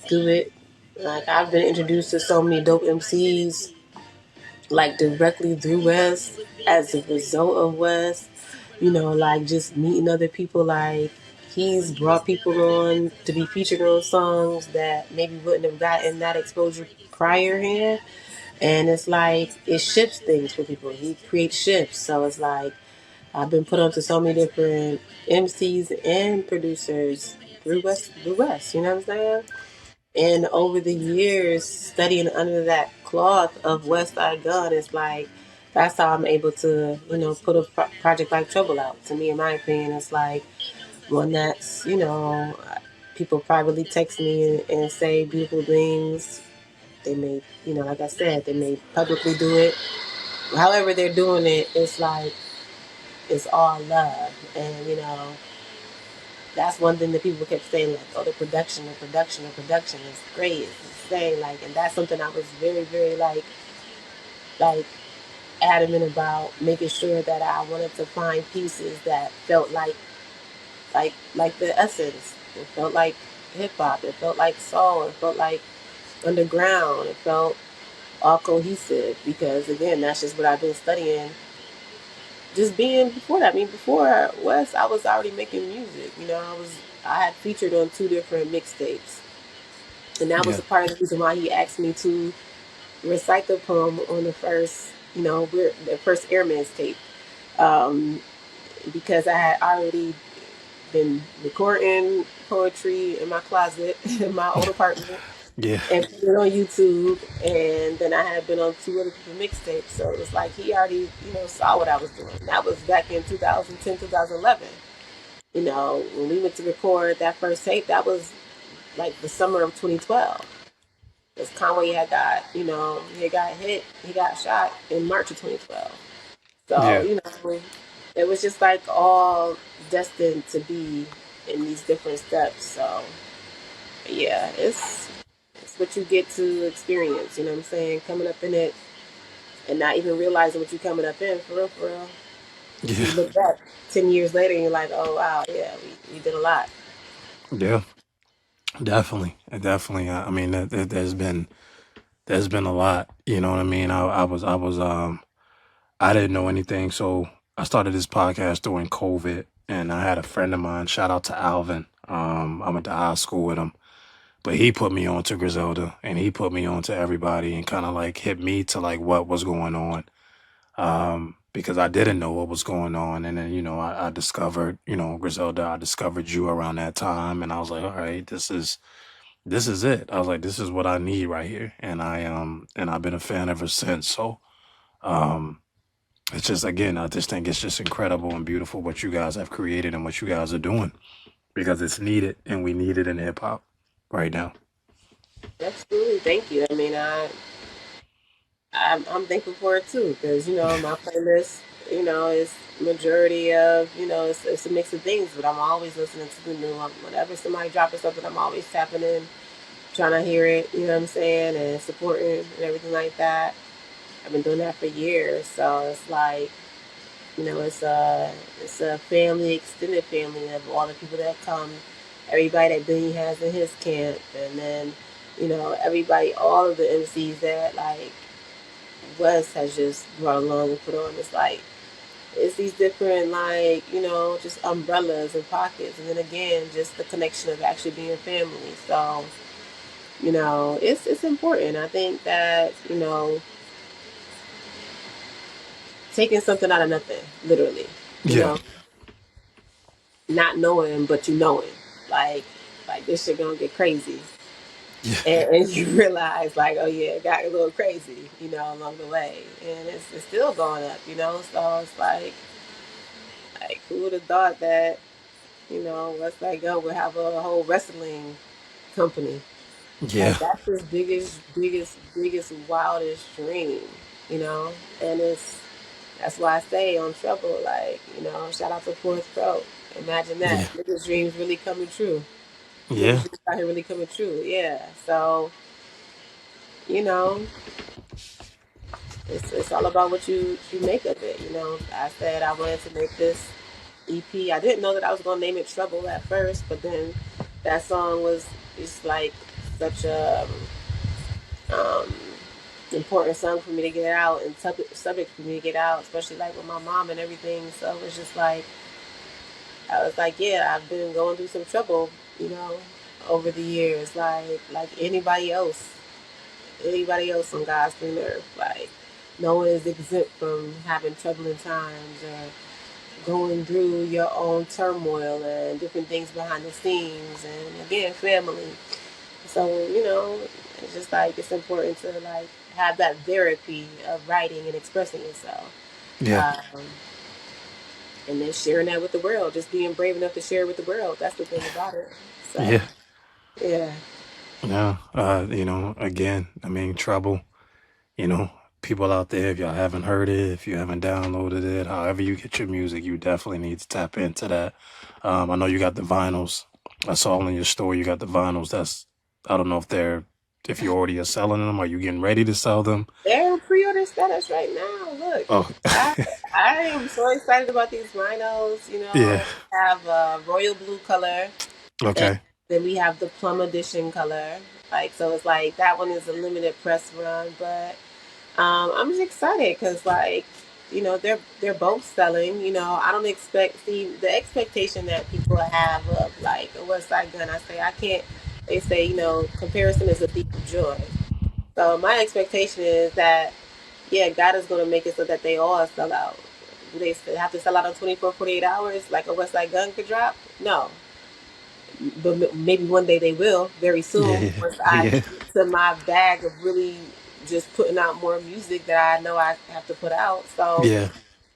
through it. Like, I've been introduced to so many dope MCs, like, directly through West as a result of West. Like, just meeting other people. Like, he's brought people on to be featured on songs that maybe wouldn't have gotten that exposure prior hand. And it's like, it shifts things for people. He creates shifts. So it's like, I've been put onto so many different MCs and producers through West, you know what I'm saying? And over the years, studying under that cloth of West Side Gun, it's like, that's how I'm able to, put a project like Trouble out. To me, in my opinion, it's like one that's, people privately text me and say beautiful things. They may, like I said, they may publicly do it. However they're doing it, it's like, it's all love. And, that's one thing that people kept saying, like, oh, the production is great, it's insane. Like, and that's something I was very, very, like adamant about, making sure that I wanted to find pieces that felt like the essence. It felt like hip hop. It felt like soul. It felt like underground. It felt all cohesive, because again, that's just what I've been studying. Just being before that, I mean, before West, I was already making music. I had featured on two different mixtapes, and that was yeah, a part of the reason why he asked me to recite the poem on the first, the first Airman's tape, um, because I had already been recording poetry in my closet in my old apartment yeah, and put it on YouTube. And then I had been on two other people mixtapes. So it was like, he already, saw what I was doing. That was back in 2010, 2011. When we went to record that first tape, that was like the summer of 2012. Because Conway he got hit, he got shot in March of 2012. So, yeah, it was just like all destined to be in these different steps. So, yeah, it's what you get to experience, you know what I'm saying? Coming up in it and not even realizing what you're coming up in, for real, for real. Until yeah, you look back 10 years later and you're like, oh, wow, yeah, we did a lot. yeah. Definitely, definitely. I mean, there's been a lot. You know what I mean? I didn't know anything, so I started this podcast during COVID, and I had a friend of mine. Shout out to Alvin. I went to high school with him, but he put me on to Griselda, and he put me on to everybody, and kind of like hit me to like what was going on, because I didn't know what was going on, and then I discovered Griselda. I discovered you around that time, and I was like, all right, this is it. I was like, this is what I need right here, and I've been a fan ever since. So um, it's just, again, I just think it's just incredible and beautiful what you guys have created and what you guys are doing, because it's needed, and we need it in hip hop right now. Absolutely. Thank you. I mean, I'm thankful for it too, because, my playlist, is majority of, it's a mix of things, but I'm always listening to the new. Whenever somebody dropping something, I'm always tapping in, trying to hear it, you know what I'm saying, and supporting and everything like that. I've been doing that for years, so it's like, it's a family, extended family of all the people that come, everybody that Benny has in his camp, and then, everybody, all of the MCs that, like, West has just brought along and put on. It's like, it's these different, like, just umbrellas and pockets, and then again, just the connection of actually being family. So, it's important. I think that, taking something out of nothing, literally. You Yeah. know, not knowing, but you knowing, like like this shit gonna get crazy, Yeah. and you realize like, oh yeah, it got a little crazy, along the way, and it's still going up, So it's like who would have thought that, West Side Gun would have a whole wrestling company? Yeah. Like that's his biggest, wildest dream, you know. And that's why I say on Trouble, like, shout out to Fourth Pro. Imagine Yeah. that. Niggas' dreams really coming true. Niggas' Yeah. dreams out here really coming true. Yeah. So, you know, it's all about what you make of it. I said I wanted to make this EP. I didn't know that I was gonna name it Trouble at first, but then that song was just like such a um, important song for me to get out and subject for me to get out, especially like with my mom and everything. So it was just like I was like, yeah, I've been going through some trouble, you know, over the years, like anybody else on God's green earth. Like no one is exempt from having troubling times or going through your own turmoil and different things behind the scenes, and again, family. So, it's just like it's important to like have that therapy of writing and expressing yourself. Yeah. Um, and then sharing that with the world, just being brave enough to share it with the world. That's the thing about it. So, Yeah. yeah. No. Again, I mean, Trouble. You know, people out there, if y'all haven't heard it, if you haven't downloaded it, however you get your music, you definitely need to tap into that. I know you got the vinyls. I saw in your store you got the vinyls. I don't know if you already are selling them. Are you getting ready to sell them? They're in pre-order status right now. Look, Oh, I, I am so excited about these vinyls. yeah. We have a royal blue color, and Okay. then we have the plum edition color. Like, so it's like that one is a limited press run, but I'm just excited because, like, they're both selling. I don't see the expectation that people have of like a West Side Gun. I say I can't. They say comparison is a thief of joy. So my expectation is that yeah, God is going to make it so that they all sell out. Do they have to sell out in 24, 48 hours like a West Side Gun could drop? No, but maybe one day they will very soon Yeah. once I Yeah. get to my bag of really just putting out more music that I know I have to put out. So Yeah.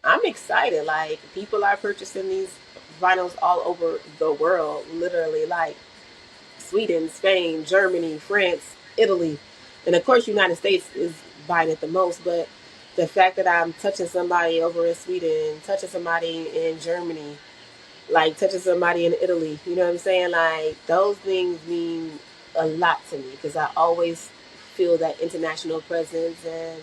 I'm excited. Like people are purchasing these vinyls all over the world, literally like Sweden, Spain, Germany, France, Italy, and of course United States is buying it the most. But the fact that I'm touching somebody over in Sweden, touching somebody in Germany, like touching somebody in Italy. You know what I'm saying? Like those things mean a lot to me because I always feel that international presence and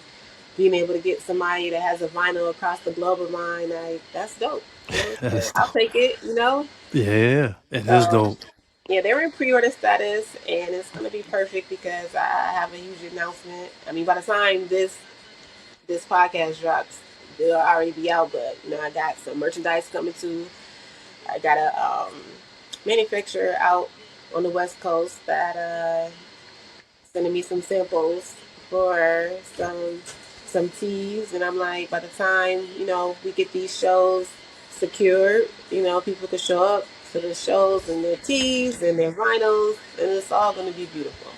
being able to get somebody that has a vinyl across the globe of mine, like that's dope. That's I'll dope. take it. Yeah. It is So dope. yeah, they're in pre-order status, and it's gonna be perfect because I have a huge announcement. I mean, by the time this podcast drops, they'll already be out. But I got some merchandise coming too. I got a manufacturer out on the West Coast that sending me some samples for some teas, and I'm like, by the time we get these shows secured, people can show up to the shows and their teas and their vinyls, and it's all going to be beautiful.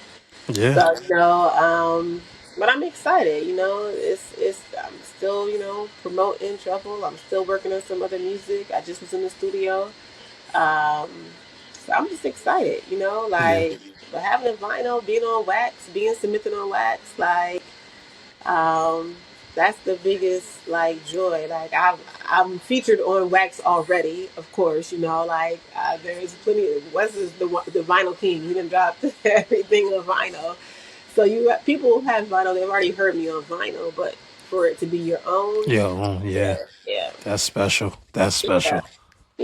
Yeah. So but I'm excited. It's I'm still promoting Truffle. I'm still working on some other music. I just was in the studio. Um, so I'm just excited, Yeah. like but having a vinyl, being on wax, being submitted on wax, like um, that's the biggest like joy. Like I'm featured on wax already, of course. Like there's plenty. Wes is the vinyl king. He done dropped everything on vinyl. So people who have vinyl, they've already heard me on vinyl, but for it to be your own, Yeah. yeah, yeah, That's special. That's yeah, special. That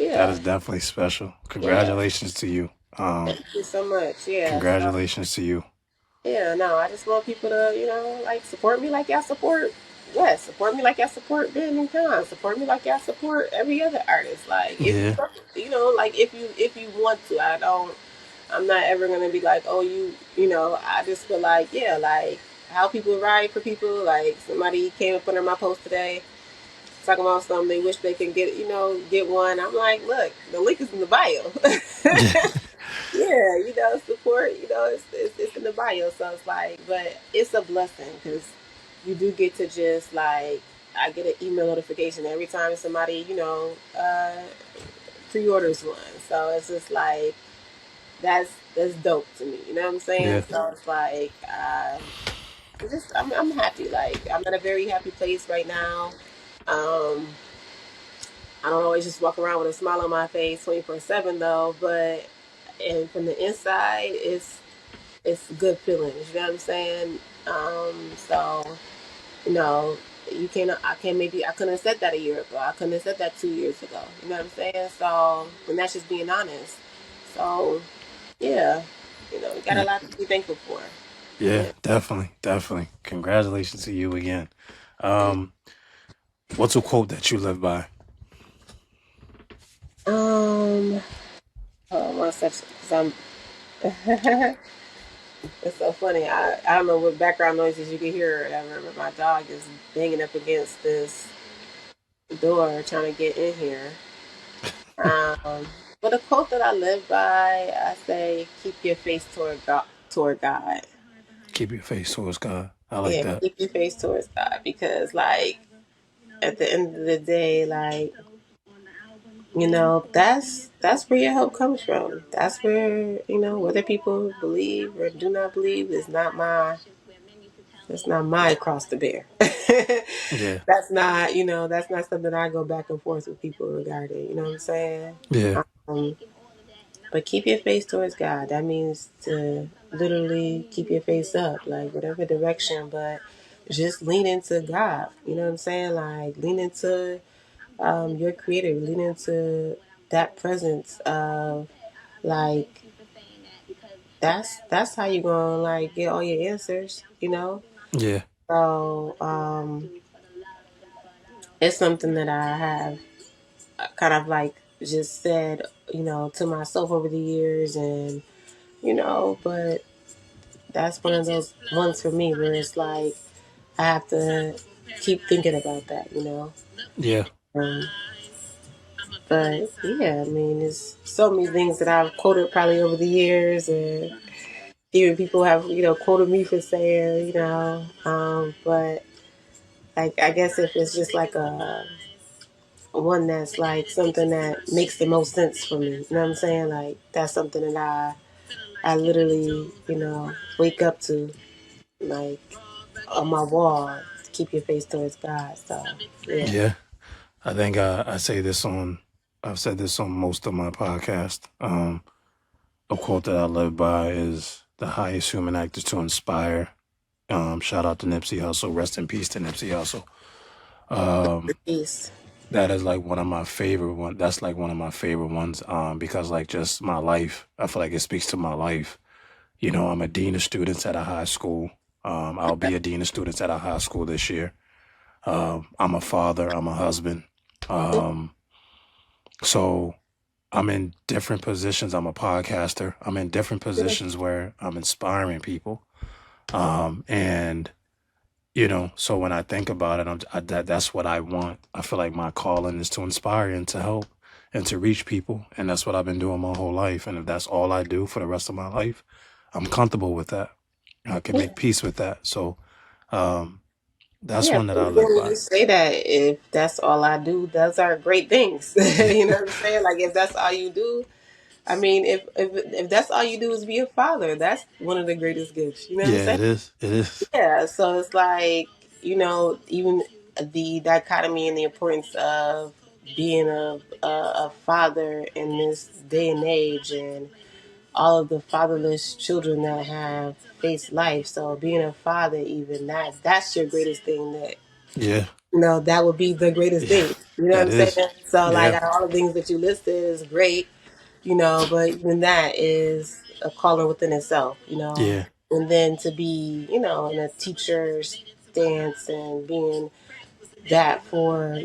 yeah, is definitely special. yeah. Congratulations to you. Thank you so much. Yeah. So Congratulations to you. yeah, no, I just want people to, like support me like y'all support. Yes, support me like y'all support Ben and Con. Support me like y'all support every other artist. Like if you, Yeah. like if you want to, I don't. I'm not ever gonna be like, oh, I just feel like, yeah, like how people ride for people. Like somebody came up under my post today. talking about something they wish they can get, get one. I'm like, look, the link is in the bio. Yeah. Yeah, support, it's in the bio. So it's like, but it's a blessing because you do get to just like, I get an email notification every time somebody, pre-orders one. So it's just like, that's dope to me. You know what I'm saying? Yeah. So it's like, I'm happy. Like I'm at a very happy place right now. Um, I don't always just walk around with a smile on my face 24/7 though, but and from the inside, it's good feelings. You know what I'm saying? So you know, you can't. I can't. Maybe I couldn't have said that a year ago. I couldn't have said that 2 years ago. You know what I'm saying? So, and that's just being honest. So, yeah, we got a Yeah. lot to be thankful for. Yeah. Yeah. Definitely. Definitely. Congratulations to you again. Um, what's a quote that you live by? Um. Oh, one second. 'Cause I'm. It's so funny. I don't know what background noises you can hear. I remember my dog is banging up against this door trying to get in here. But a quote that I live by, I say, "Keep your face toward God." Toward God. Keep your face towards God. I like Yeah, that. keep your face towards God because, like, at the end of the day, like, that's where your help comes from. That's where whether people believe or do not believe is not my. That's not my cross to bear. Yeah. That's not something I go back and forth with people regarding. You know what I'm saying? Yeah. Um, but keep your face towards God. That means to literally keep your face up, like whatever direction, but just lean into God. You know what I'm saying? Like lean into your creator, lean into that presence of like that's how you gonna like get all your answers. Yeah. So it's something that I have kind of like just said, to myself over the years and but that's one of those ones for me where it's like I have to keep thinking about that. Yeah. Um, but yeah, I mean, there's so many things that I've quoted probably over the years, and even people have quoted me for saying, but like I guess if it's just like a one that's like something that makes the most sense for me, you know what I'm saying? Like that's something that I literally wake up to like on my wall, keep your face towards God. So yeah. Yeah. I think I say this on. I've said this on most of my podcast. A quote that I live by is the highest human act is to inspire. Shout out to Nipsey Hussle. Rest in peace to Nipsey Hussle. Um, Peace. that is like one of my favorite one. That's like one of my favorite ones. Because like just my life, I feel like it speaks to my life. I'm a dean of students at a high school. I'll be a dean of students at a high school this year. I'm a father. I'm a husband. Um, so I'm in different positions. I'm a podcaster. I'm in different positions where I'm inspiring people. And so when I think about it, that's what I want. I feel like my calling is to inspire and to help and to reach people, and that's what I've been doing my whole life. And if that's all I do for the rest of my life, I'm comfortable with that. I can Yeah. make peace with that. So um, that's Yeah, one that but I then live when by. you say that, if that's all I do, those are great things. You know what I'm saying? Like if that's all you do, I mean, if that's all you do is be a father, that's one of the greatest gifts. You know what I'm Yeah, saying? it is. It is. Yeah. So it's like even the dichotomy and the importance of being a father in this day and age, and all of the fatherless children that have faced life. So being a father, even that's your greatest thing. Yeah. That would be the greatest Yeah. thing. You know what That I'm saying? is. So like Yeah. out of all the things that you listed is great, but even that is a calling within itself. Yeah. And then to be, in a teacher's stance and being that for,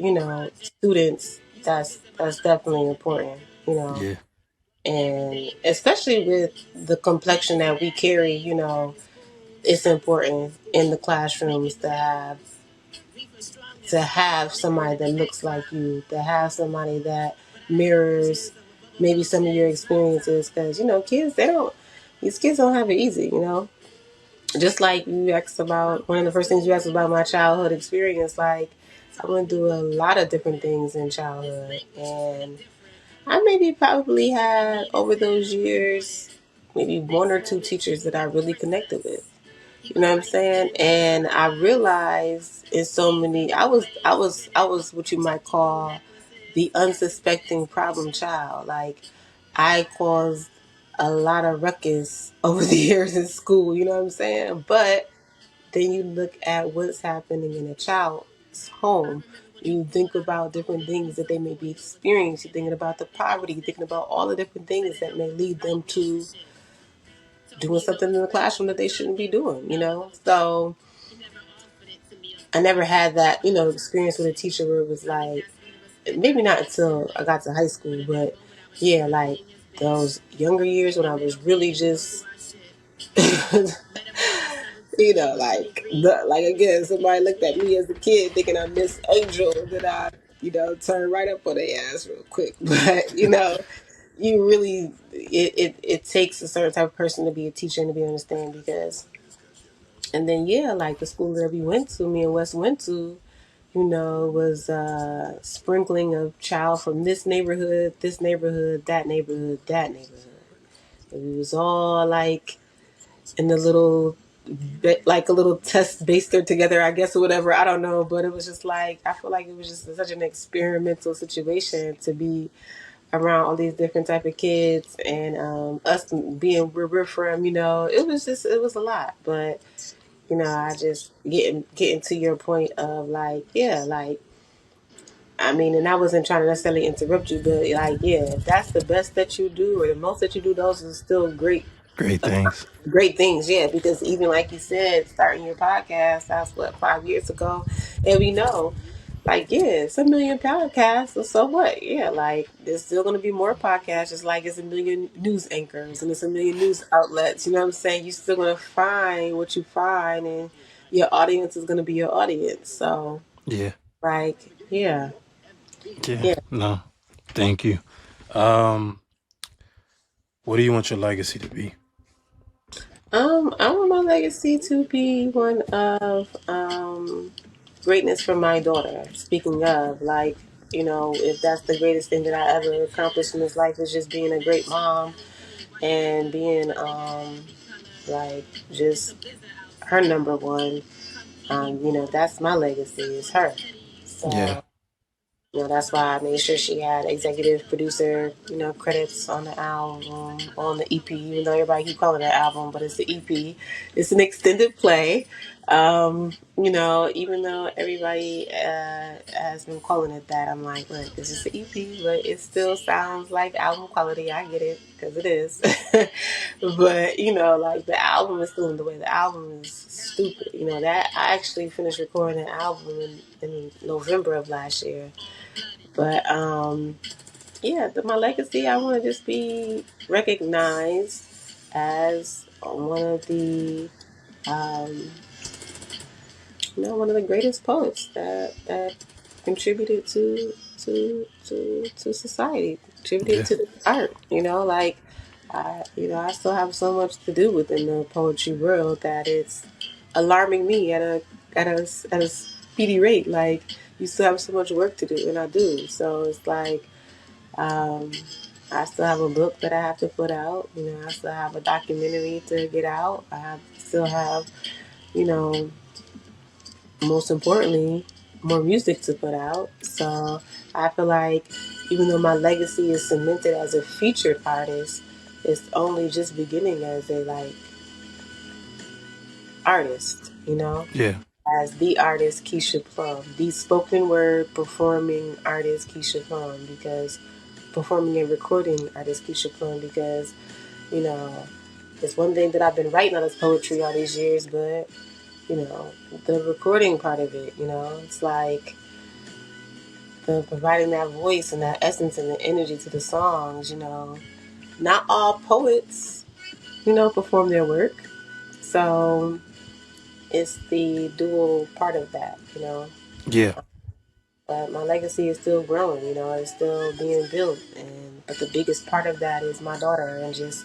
students, that's definitely important. Yeah. And especially with the complexion that we carry, it's important in the classrooms to have to have somebody that looks like you, to have somebody that mirrors maybe some of your experiences. Because, you know, these kids don't have it easy, you know? Just like you asked about, one of the first things you asked about my childhood experience, like, I went through a lot of different things in childhood. And I maybe probably had over those years, maybe one or two teachers that I really connected with. You know what I'm saying? And I realized in so many, I was what you might call the unsuspecting problem child. Like, I caused a lot of ruckus over the years in school. You know what I'm saying? But then you look at what's happening in a child's home. You think about different things that they may be experiencing. You're thinking about the poverty. You're thinking about all the different things that may lead them to doing something in the classroom that they shouldn't be doing, you know? So I never had that, you know, experience with a teacher where it was like, maybe not until I got to high school, but yeah, like those younger years when I was really just, you know, like again, somebody looked at me as a kid thinking I Miss Angel, that I, you know, turned right up on their ass real quick. But, you know, you really, it takes a certain type of person to be a teacher and to be understand because, and then yeah, like the school that we went to, me and Wes went to, you know, was sprinkling of child from this neighborhood, that neighborhood, that neighborhood. And we was all like in the little, like a little test baster together, I guess, or whatever. I don't know, but it was just like, I feel like it was just such an experimental situation to be around all these different type of kids and us being where we're from. You know, it was a lot, but you know, I just getting to your point of like, yeah, like, I mean, and I wasn't trying to necessarily interrupt you, but like, yeah, if that's the best that you do or the most that you do, those are still Great things. great things. Yeah, because even like you said, starting your podcast, that's what, 5 years ago, and we know, like, yeah, it's a million podcasts, so what? Yeah, like, there's still going to be more podcasts, just like it's a million news anchors and it's a million news outlets. You know what I'm saying? You're still going to find what you find, and your audience is going to be your audience. So, Yeah. like, yeah, Yeah. yeah. No. Thank you. Um, what do you want your legacy to be? I want my legacy to be one of greatness for my daughter. Speaking of, like, you know, if that's the greatest thing that I ever accomplished in this life is just being a great mom and being like just her number one. You know, that's my legacy is her. Yeah. So, you know, that's why I made sure she had executive producer, you know, credits on the album, on the EP, even though everybody keep calling it an album, but it's the EP. It's an extended play. You know, even though everybody has been calling it that, I'm like, look, this is the EP, but it still sounds like album quality. I get it, because it is. But, you know, like the album is still in the way. The album is stupid. You know, that I actually finished recording the album in November of last year. But yeah, my legacy, I want to just be recognized as one of the, um, you know, one of the greatest poets that contributed to society, contributed Yeah. to the art. You know, like I still have so much to do within the poetry world that it's alarming me at a speedy rate. Like, you still have so much work to do, and I do. So it's like, um, I still have a book that I have to put out. You know, I still have a documentary to get out. Still have, you know, most importantly, more music to put out. So I feel like even though my legacy is cemented as a featured artist, it's only just beginning as a like artist, you know, Yeah. as the artist Keisha Plum, the spoken word performing artist Keisha Plum, because performing and recording artist Keisha Plum, because, you know, it's one thing that I've been writing all this poetry all these years, but, you know, the recording part of it, you know, it's like the providing that voice and that essence and the energy to the songs, you know. Not all poets, you know, perform their work. So it's the dual part of that, you know. Yeah. But my legacy is still growing, you know, it's still being built. And but the biggest part of that is my daughter, and just,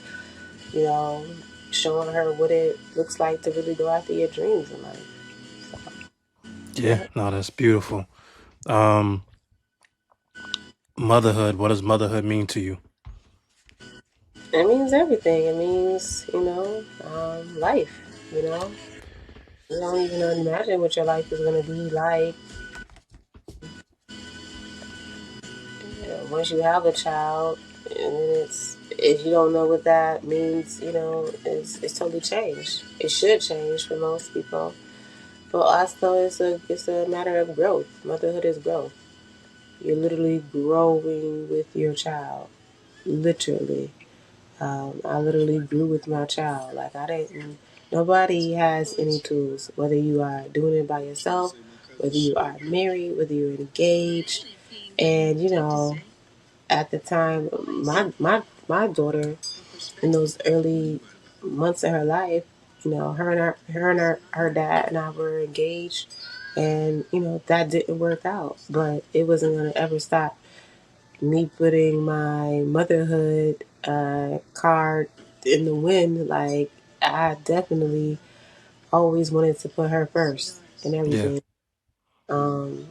you know, showing her what it looks like to really go after your dreams in life. So, Yeah, yeah. no, that's beautiful. Um, Motherhood. What does motherhood mean to you? It means everything. It means, you know, life, you know. You don't even imagine what your life is going to be like. You know, once you have a child, and then it's, if you don't know what that means, you know, it's totally changed. It should change for most people. But also, it's a matter of growth. Motherhood is growth. You're literally growing with your child. Literally. I literally grew with my child. Like, I didn't, nobody has any tools, whether you are doing it by yourself, whether you are married, whether you're engaged. And, you know, at the time, my daughter, in those early months of her life, you know, her dad and I were engaged, and you know that didn't work out, but it wasn't gonna ever stop me putting my motherhood card in the wind. Like, I definitely always wanted to put her first in Yeah, everything. Um,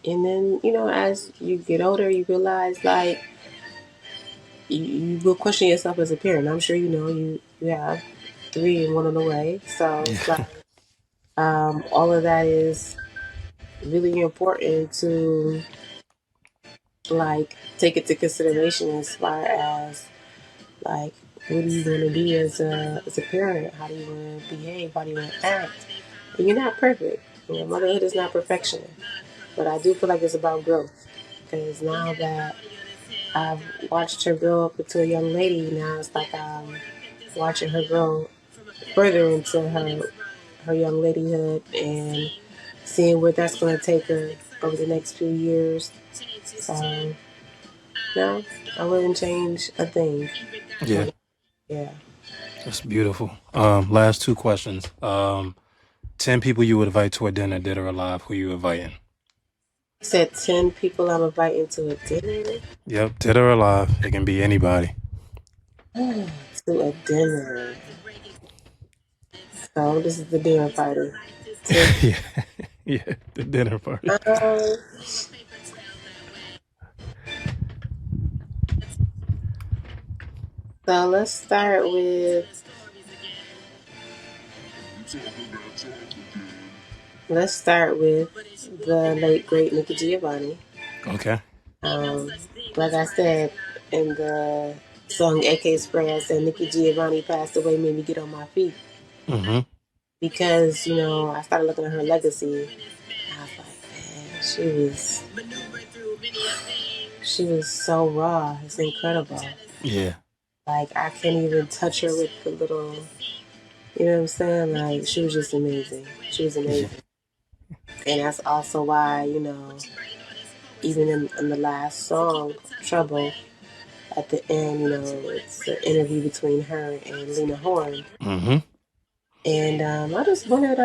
and then, you know, as you get older, you realize, like, you will question yourself as a parent. I'm sure you know you have three and one on the way. So it's yeah, like, all of that is really important to, like, take into consideration as far as, like, what do you want to be as a parent? How do you want to behave? How do you want to act? And you're not perfect. You know, motherhood is not perfection, but I do feel like it's about growth. Because now that I've watched her grow up into a young lady, now it's like I'm watching her grow further into her young ladyhood, and seeing where that's going to take her over the next few years. So, no, I wouldn't change a thing. yeah. Yeah. That's beautiful. Last two questions. 10 people you would invite to a dinner, dead or alive. Who you inviting? Said 10 people I'm inviting to a dinner. Yep, dead or alive. It can be anybody. To a dinner. So, this is the dinner party. 10. Yeah, yeah. The dinner party. Um, so, let's start with the late great Nikki Giovanni. Okay. Um, like I said in the song AK Spray, I said Nikki Giovanni passed away, made me get on my feet, Mm-hmm. because, you know, I started looking at her legacy. I was like, man, she was so raw. It's incredible. Yeah. Like, I can't even touch her with the little, you know what I'm saying? Like, she was just amazing. She was Yeah. amazing. And that's also why, you know, even in the last song, Trouble, at the end, you know, it's an interview between her and Lena Horne. Mm-hmm. And I just wanted,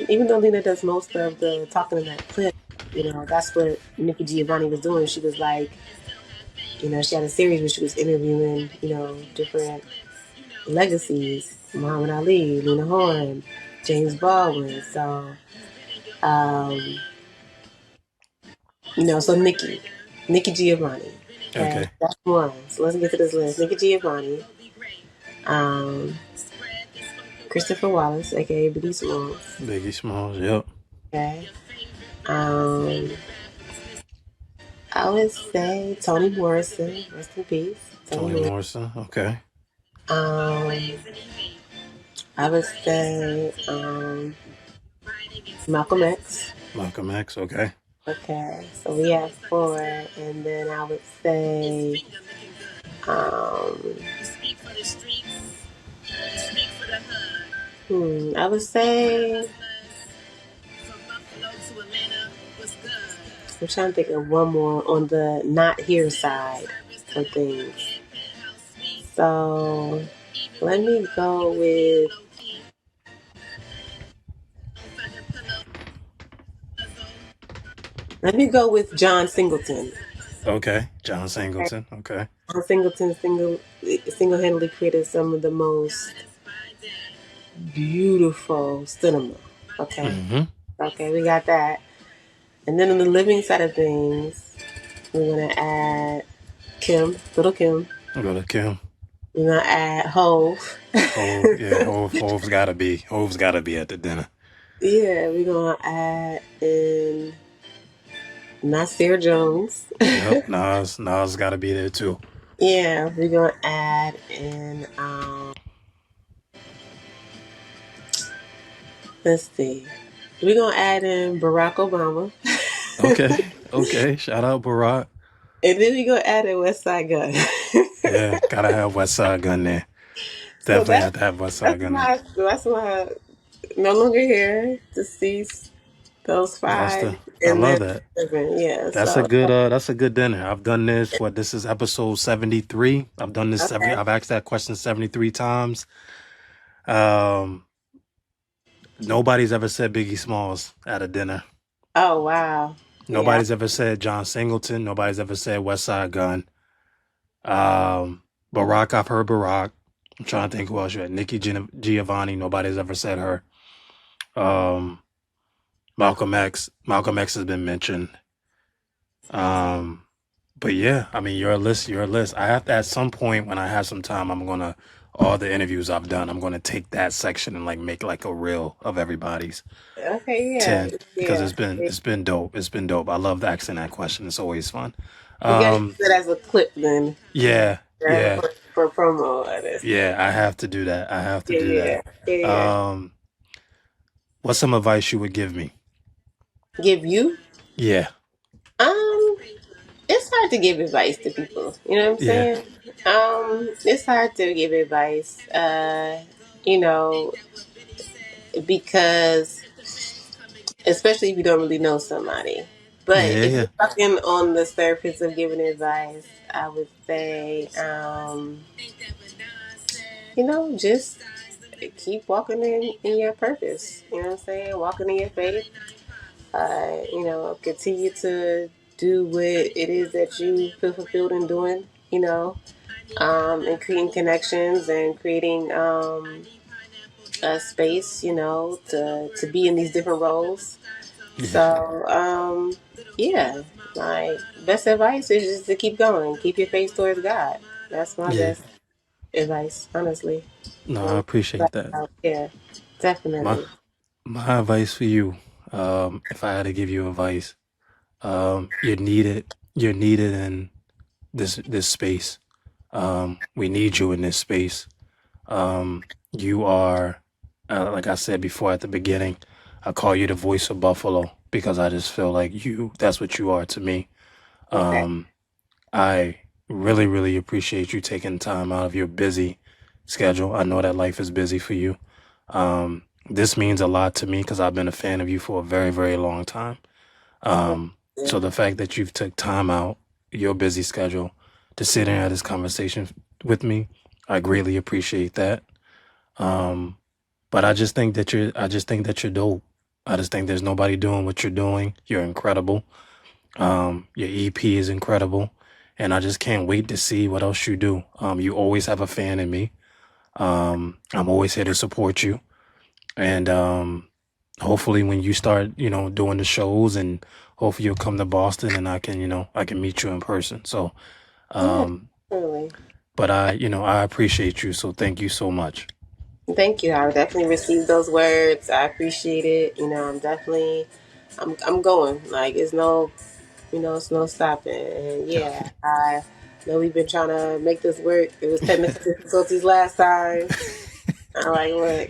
even though Lena does most of the talking in that clip, you know, that's what Nikki Giovanni was doing. She was like, you know, she had a series where she was interviewing, you know, different legacies: Muhammad Ali, Lena Horne, James Baldwin. So, um, you know, so Nikki Giovanni. Okay, Okay. that's one. So let's get to this list. Nikki Giovanni, um, Christopher Wallace, aka Biggie Smalls. Biggie Smalls. Yep. Okay. Um, I would say Toni Morrison, rest in peace. Toni Toni Morrison. Morrison. Okay. Um, I would say Malcolm X. Malcolm X. Okay. Okay, so we have four, and then I would say, um, I would say, I'm trying to think of one more on the not here side of things. So let me go with, Let me go with John Singleton. Okay, John Singleton. Okay. John Singleton single-handedly created some of the most beautiful cinema. Okay. Mm-hmm. Okay, we got that. And then on the living side of things, we're gonna add Kim, Little Kim. Go to Kim. We're gonna add Hove. Hove, yeah, Hove's gotta be at the dinner. Yeah, we're gonna add in Nasir Jones. Yep, Nas gotta be there too. Yeah, we're gonna add in let's see. We're gonna add in Barack Obama. Okay, okay. Shout out Barack. And then we're gonna add in West Side Gun. Yeah, gotta have West Side Gun there. So Definitely have to have West Side Gun there. that's my no longer here, deceased, those That's five, I and love then that. seven. Yeah, That's a so good dinner. I've done this. What, this is episode 73. I've done this okay. I've asked that question 73 times. Um Nobody's ever said Biggie Smalls at a dinner. Oh wow. Yeah. Nobody's ever said John Singleton. Nobody's ever said West Side Gun. Barack, I've heard Barack. I'm trying to think who else you had. Nikki Giovanni. Nobody's ever said her. Um, Malcolm X. Malcolm X has been mentioned. Um, but yeah, I mean, you're a list. You're a list. I have to, at some point when I have some time, I'm gonna, all the interviews I've done, I'm gonna take that section and like make like a reel of everybody's Okay. Yeah. 10, because Yeah. it's been dope. It's been dope. I love asking that question. It's always fun. We got to use Um, it as a clip then, yeah, yeah, yeah, for promo. This. yeah. I have to do that. I have to Yeah. do Yeah. that. Yeah. Um, what's some advice you would give me? Give you. Yeah, Um, it's hard to give advice to people. You know what I'm yeah, saying? It's hard to give advice. You know, because especially if you don't really know somebody. But yeah, if yeah, you're talking on the surface of giving advice, I would say, just keep walking in your purpose. You know what I'm saying? Walking in your faith. Continue to do what it is that you feel fulfilled in doing. And creating connections and creating a space. To be in these different roles. yeah, So, yeah, my best advice is just to keep going. Keep your face towards God. That's my yeah. best advice, honestly. No, I appreciate that. Yeah, My definitely. my advice for you, if I had to give you advice, you're needed. You're needed in this space. We need you in this space. You are, like I said before at the beginning, I call you the voice of Buffalo because I just feel like that's what you are to me. Okay. Um, I really, really appreciate you taking time out of your busy schedule. I know that life is busy for you. This means a lot to me because I've been a fan of you for a very, very long time. So Yeah. the fact that you've took time out your busy schedule to sit and have this conversation with me, I greatly appreciate that. Um, but I just think that you're dope. I just think there's nobody doing what you're doing. You're incredible. Your EP is incredible, and I just can't wait to see what else you do. You always have a fan in me. I'm always here to support you, and hopefully when you start, doing the shows, and hopefully you'll come to Boston, and I can meet you in person. So, Yeah, um, totally. but I appreciate you. So thank you so much. Thank you. I definitely received those words. I appreciate it. I'm going. Like, it's no stopping. And yeah, I know we've been trying to make this work. It was technical difficulties last time. I'm like, look.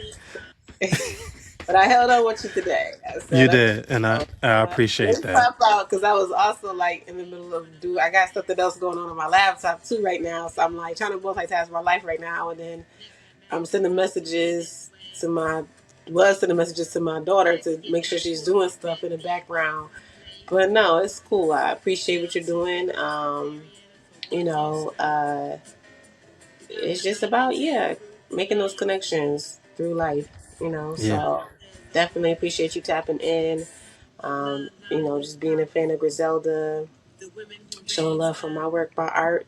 But I held on with you today. I You said, okay, did, and I so, I let appreciate me that. pop out because I was also like in the middle of I got something else going on my laptop too right now. So I'm like trying to multitask my life right now, and then I'm sending messages to my sending messages to my daughter to make sure she's doing stuff in the background. But no, it's cool. I appreciate what you're doing. You know, uh, it's just about making those connections through life. Yeah, So definitely appreciate you tapping in. Just being a fan of Griselda, showing love for my work, my art.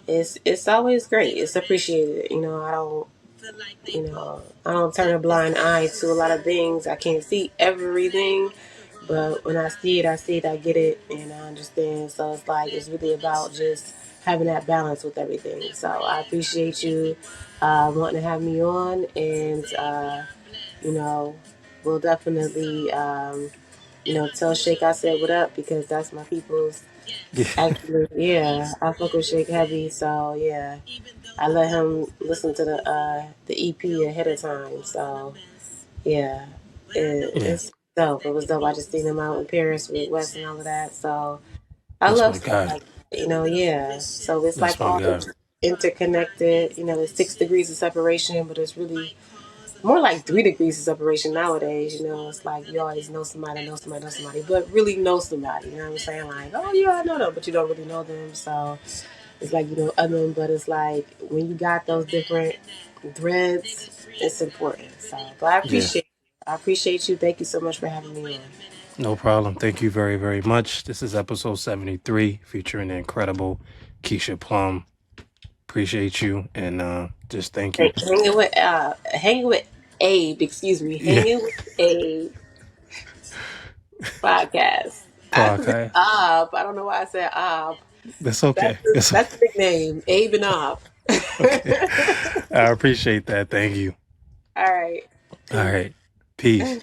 It's always great. It's appreciated. I don't turn a blind eye to a lot of things. I can't see everything, but when I see it, I see it, I get it, and I understand. So it's like it's really about just having that balance with everything. So I appreciate you wanting to have me on, and you know, we'll definitely tell Shake I said what up because that's my people's. Yeah. Actually, yeah, I fuck with Shake heavy, so yeah. I let him listen to the EP ahead of time. So yeah, Yeah. it's dope. It was dope. I just seen him out in Paris with Wes and all of that. So I That's love my stuff guy. like that, yeah. So it's That's like my all guy. interconnected. There's 6 degrees of separation, but it's really more like 3 degrees of separation nowadays. It's like you always know somebody, but really know somebody. You know what I'm saying? Like, oh yeah, I know them, but you don't really know them. So it's like other than, but it's like when you got those different threads, it's important. So, but Yeah. I appreciate you. Thank you so much for having me on. No problem. Thank you very, very much. This is episode 73 featuring the incredible Keisha Plum. Appreciate you and just thank you. Hanging with Abe. Excuse me, Yeah. hanging with Abe podcast. I forget Podcast. Ob. I don't know why I said Ob. That's That's okay. the, It's that's okay. the nickname, Abe and Ob. Okay. I appreciate that. Thank you. All right. All Peace. right. Peace.